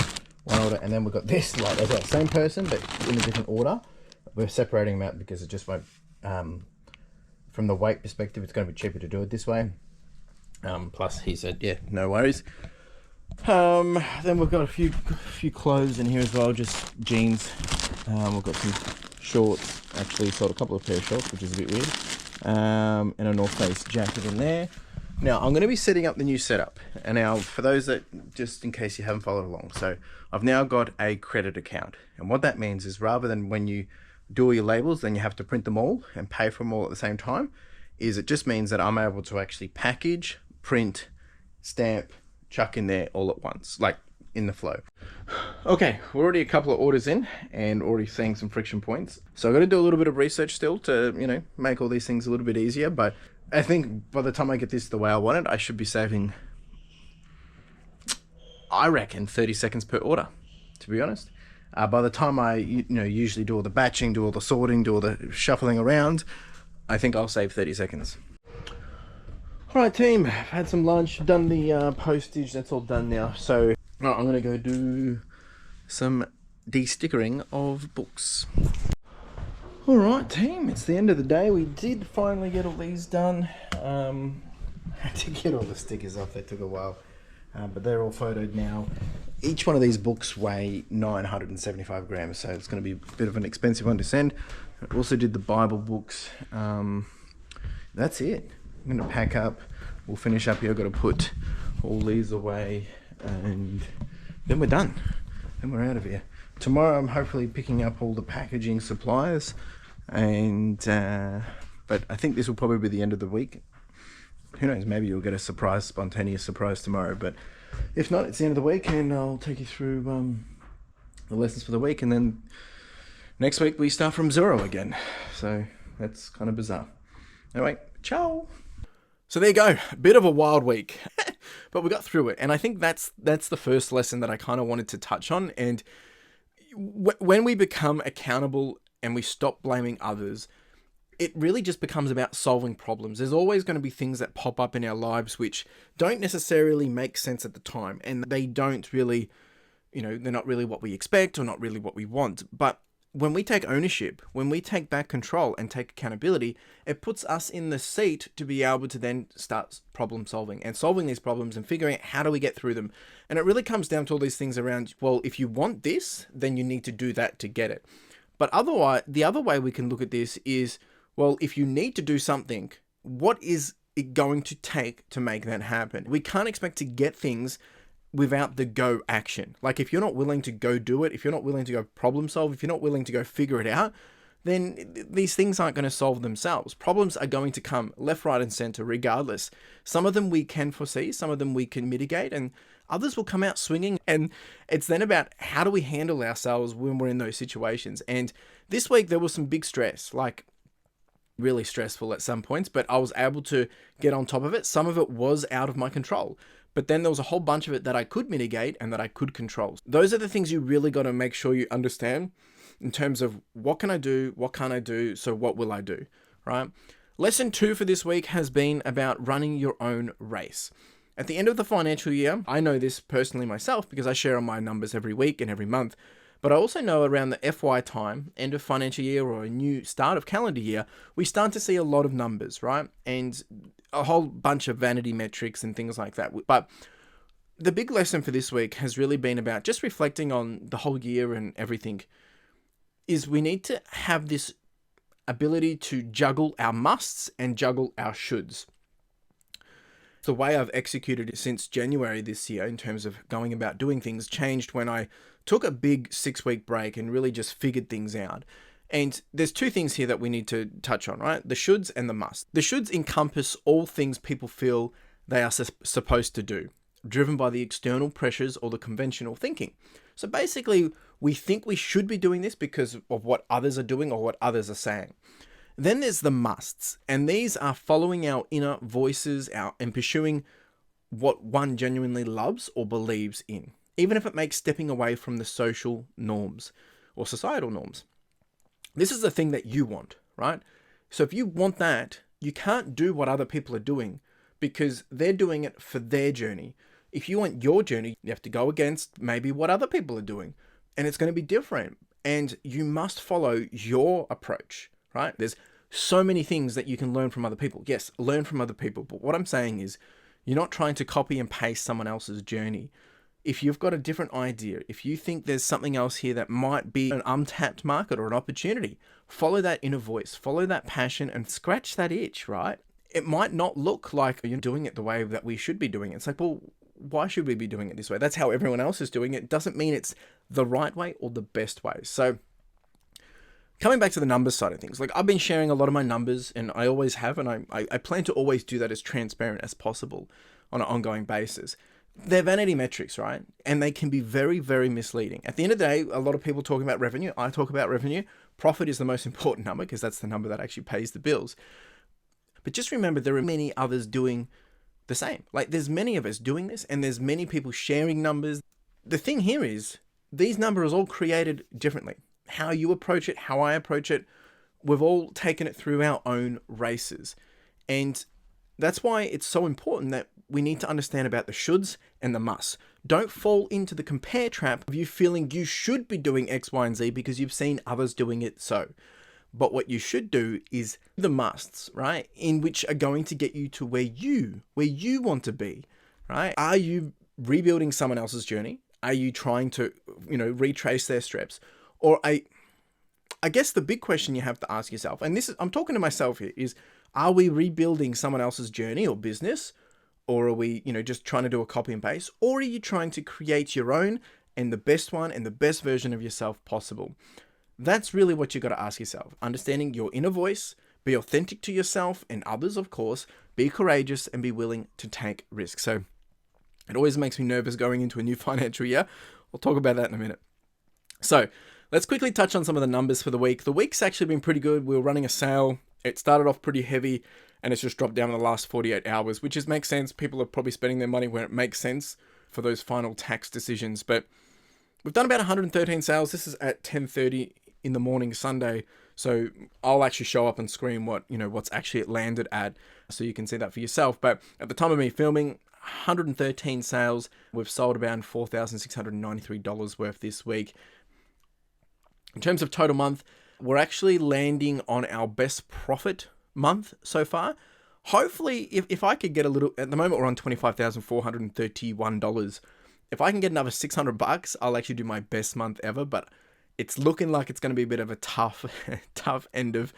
one order. And then we've got this, like, as well, same person, but in a different order. We're separating them out because it just won't, from the weight perspective, it's going to be cheaper to do it this way. Plus he said, yeah, no worries. Then we've got a few clothes in here as well, just jeans. We've got some shorts. Actually sold a couple of pair of shorts, which is a bit weird. And a North Face jacket in there. Now I'm going to be setting up the new setup. And now, for those that, just in case you haven't followed along, so I've now got a credit account. And what that means is, rather than when you do all your labels, then you have to print them all and pay for them all at the same time, is it just means that I'm able to actually package, print, stamp, chuck in there all at once, like in the flow. Okay, we're already a couple of orders in and already seeing some friction points. So I've got to do a little bit of research still to, you know, make all these things a little bit easier. But I think by the time I get this the way I want it, I should be saving, I reckon, 30 seconds per order, to be honest. By the time I, usually do all the batching, do all the sorting, do all the shuffling around, I think I'll save 30 seconds. All right, team, I've had some lunch, done the postage, that's all done now. So I'm going to go do some de-stickering of books. All right, team, it's the end of the day. We did finally get all these done. I had to get all the stickers off, that took a while. But they're all photoed now. Each one of these books weigh 975 grams, so it's going to be a bit of an expensive one to send. I also did the Bible books. That's it. I'm going to pack up. We'll finish up here. I've got to put all these away, and then we're done. Then we're out of here. Tomorrow I'm hopefully picking up all the packaging supplies, and but I think this will probably be the end of the week. Who knows, maybe you'll get a spontaneous surprise tomorrow, but if not, it's the end of the week, and I'll take you through the lessons for the week, and then next week we start from zero again. So that's kind of bizarre. Anyway, ciao. So there you go. A bit of a wild week, but we got through it. And I think that's the first lesson that I kind of wanted to touch on. And when we become accountable and we stop blaming others, it really just becomes about solving problems. There's always going to be things that pop up in our lives which don't necessarily make sense at the time. And they don't really, they're not really what we expect or not really what we want. But when we take ownership, when we take back control and take accountability, it puts us in the seat to be able to then start problem solving and solving these problems and figuring out how do we get through them. And it really comes down to all these things around, well, if you want this, then you need to do that to get it. But otherwise, the other way we can look at this is, well, if you need to do something, what is it going to take to make that happen? We can't expect to get things without the go action. Like if you're not willing to go do it, if you're not willing to go problem solve, if you're not willing to go figure it out, then these things aren't going to solve themselves. Problems are going to come left, right, and center regardless. Some of them we can foresee, some of them we can mitigate, and others will come out swinging. And it's then about how do we handle ourselves when we're in those situations. And this week there was some big stress, like really stressful at some points, but I was able to get on top of it. Some of it was out of my control. But then there was a whole bunch of it that I could mitigate and that I could control. Those are the things you really got to make sure you understand in terms of what can I do, what can't I do, so what will I do, right? Lesson 2 for this week has been about running your own race. At the end of the financial year, I know this personally myself because I share on my numbers every week and every month, but I also know around the FY time, end of financial year or a new start of calendar year, we start to see a lot of numbers, right? And a whole bunch of vanity metrics and things like that. But the big lesson for this week has really been about just reflecting on the whole year and everything, is we need to have this ability to juggle our musts and juggle our shoulds. The way I've executed it since January this year in terms of going about doing things changed when I took a big 6-week break and really just figured things out. And there's 2 things here that we need to touch on, right? The shoulds and the musts. The shoulds encompass all things people feel they are supposed to do, driven by the external pressures or the conventional thinking. So basically, we think we should be doing this because of what others are doing or what others are saying. Then there's the musts, and these are following our inner voices and pursuing what one genuinely loves or believes in, even if it makes stepping away from the social norms or societal norms. This is the thing that you want, right? So if you want that, you can't do what other people are doing because they're doing it for their journey. If you want your journey, you have to go against maybe what other people are doing, and it's going to be different. And you must follow your approach, right? There's so many things that you can learn from other people. Yes, learn from other people. But what I'm saying is you're not trying to copy and paste someone else's journey. If you've got a different idea, if you think there's something else here that might be an untapped market or an opportunity, follow that inner voice, follow that passion and scratch that itch, right? It might not look like you're doing it the way that we should be doing it. It's like, well, why should we be doing it this way? That's how everyone else is doing it. It doesn't mean it's the right way or the best way. So coming back to the numbers side of things, like I've been sharing a lot of my numbers and I always have, and I plan to always do that as transparent as possible on an ongoing basis. They're vanity metrics, right? And they can be very, very misleading. At the end of the day, a lot of people talking about revenue. I talk about revenue. Profit is the most important number because that's the number that actually pays the bills. But just remember, there are many others doing the same. Like there's many of us doing this and there's many people sharing numbers. The thing here is these numbers are all created differently. How you approach it, how I approach it, we've all taken it through our own races. And that's why it's so important that we need to understand about the shoulds and the musts. Don't fall into the compare trap of you feeling you should be doing X, Y, and Z because you've seen others doing it so. But what you should do is the musts, right? In which are going to get you to where you want to be, right? Are you rebuilding someone else's journey? Are you trying to, retrace their steps? Or I guess the big question you have to ask yourself, and this is, I'm talking to myself here, is are we rebuilding someone else's journey or business? Or are we, just trying to do a copy and paste? Or are you trying to create your own and the best one and the best version of yourself possible? That's really what you got to ask yourself. Understanding your inner voice, be authentic to yourself and others, of course, be courageous and be willing to take risks. So it always makes me nervous going into a new financial year. We'll talk about that in a minute. So let's quickly touch on some of the numbers for the week. The week's actually been pretty good. We were running a sale. It started off pretty heavy and it's just dropped down in the last 48 hours, which makes sense. People are probably spending their money where it makes sense for those final tax decisions. But we've done about 113 sales. This is at 10:30 in the morning Sunday. So I'll actually show up on screen what's actually landed at, so you can see that for yourself. But at the time of me filming, 113 sales. We've sold about $4,693 worth this week. In terms of total month, we're actually landing on our best profit month so far. Hopefully, if I could get a little, at the moment we're on $25,431. If I can get another $600, I'll actually do my best month ever. But it's looking like it's going to be a bit of a tough end of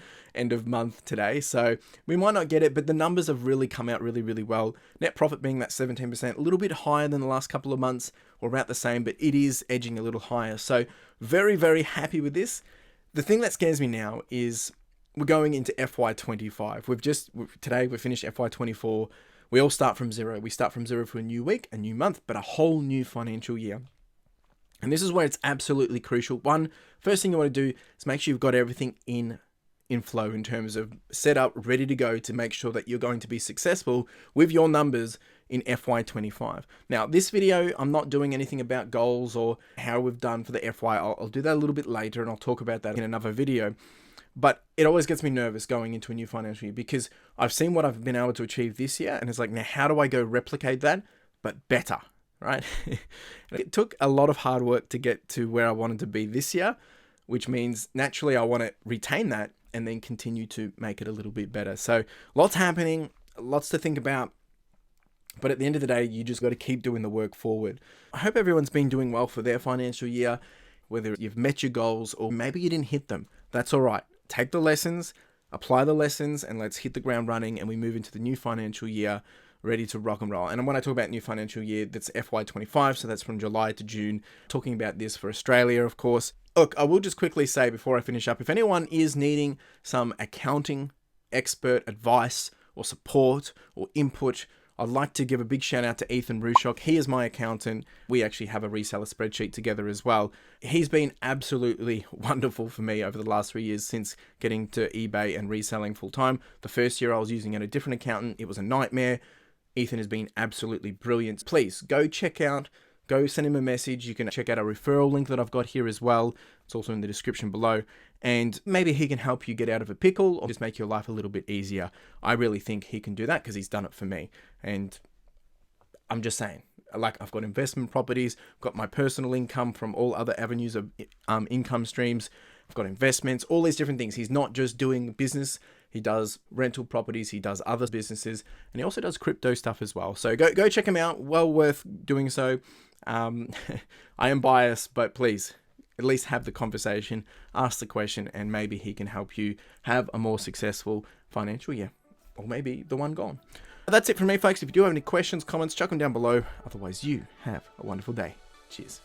month today. So we might not get it, but the numbers have really come out really, really well. Net profit being that 17%, a little bit higher than the last couple of months, or about the same, but it is edging a little higher. So very, very happy with this. The thing that scares me now is we're going into FY25. Today we finished FY24. We all start from zero. We start from zero for a new week, a new month, but a whole new financial year. And this is where it's absolutely crucial. First thing you want to do is make sure you've got everything in flow in terms of set up, ready to go, to make sure that you're going to be successful with your numbers in FY25. Now, this video, I'm not doing anything about goals or how we've done for the FY. I'll do that a little bit later and I'll talk about that in another video. But it always gets me nervous going into a new financial year because I've seen what I've been able to achieve this year. And it's like, now how do I go replicate that, but better, right? It took a lot of hard work to get to where I wanted to be this year, which means naturally I want to retain that and then continue to make it a little bit better. So lots happening, lots to think about. But at the end of the day, you just got to keep doing the work forward. I hope everyone's been doing well for their financial year, whether you've met your goals or maybe you didn't hit them. That's all right. Take the lessons, apply the lessons, and let's hit the ground running and we move into the new financial year ready to rock and roll. And when I talk about new financial year, that's FY25, so that's from July to June. Talking about this for Australia, of course. Look, I will just quickly say before I finish up, if anyone is needing some accounting expert advice or support or input, I'd like to give a big shout out to Ethan Rushock. He is my accountant. We actually have a reseller spreadsheet together as well. He's been absolutely wonderful for me over the last 3 years since getting to eBay and reselling full time. The first year I was using a different accountant. It was a nightmare. Ethan has been absolutely brilliant. Please go send him a message. You can check out a referral link that I've got here as well. It's also in the description below. And maybe he can help you get out of a pickle or just make your life a little bit easier. I really think he can do that because he's done it for me. And I'm just saying, like, I've got investment properties, I've got my personal income from all other avenues of income streams. I've got investments, all these different things. He's not just doing business. He does rental properties, he does other businesses, and he also does crypto stuff as well. So go check him out. Well worth doing so. I am biased, but please, at least have the conversation, ask the question, and maybe he can help you have a more successful financial year, or maybe the one gone. That's it from me, folks. If you do have any questions, comments, chuck them down below. Otherwise, you have a wonderful day. Cheers.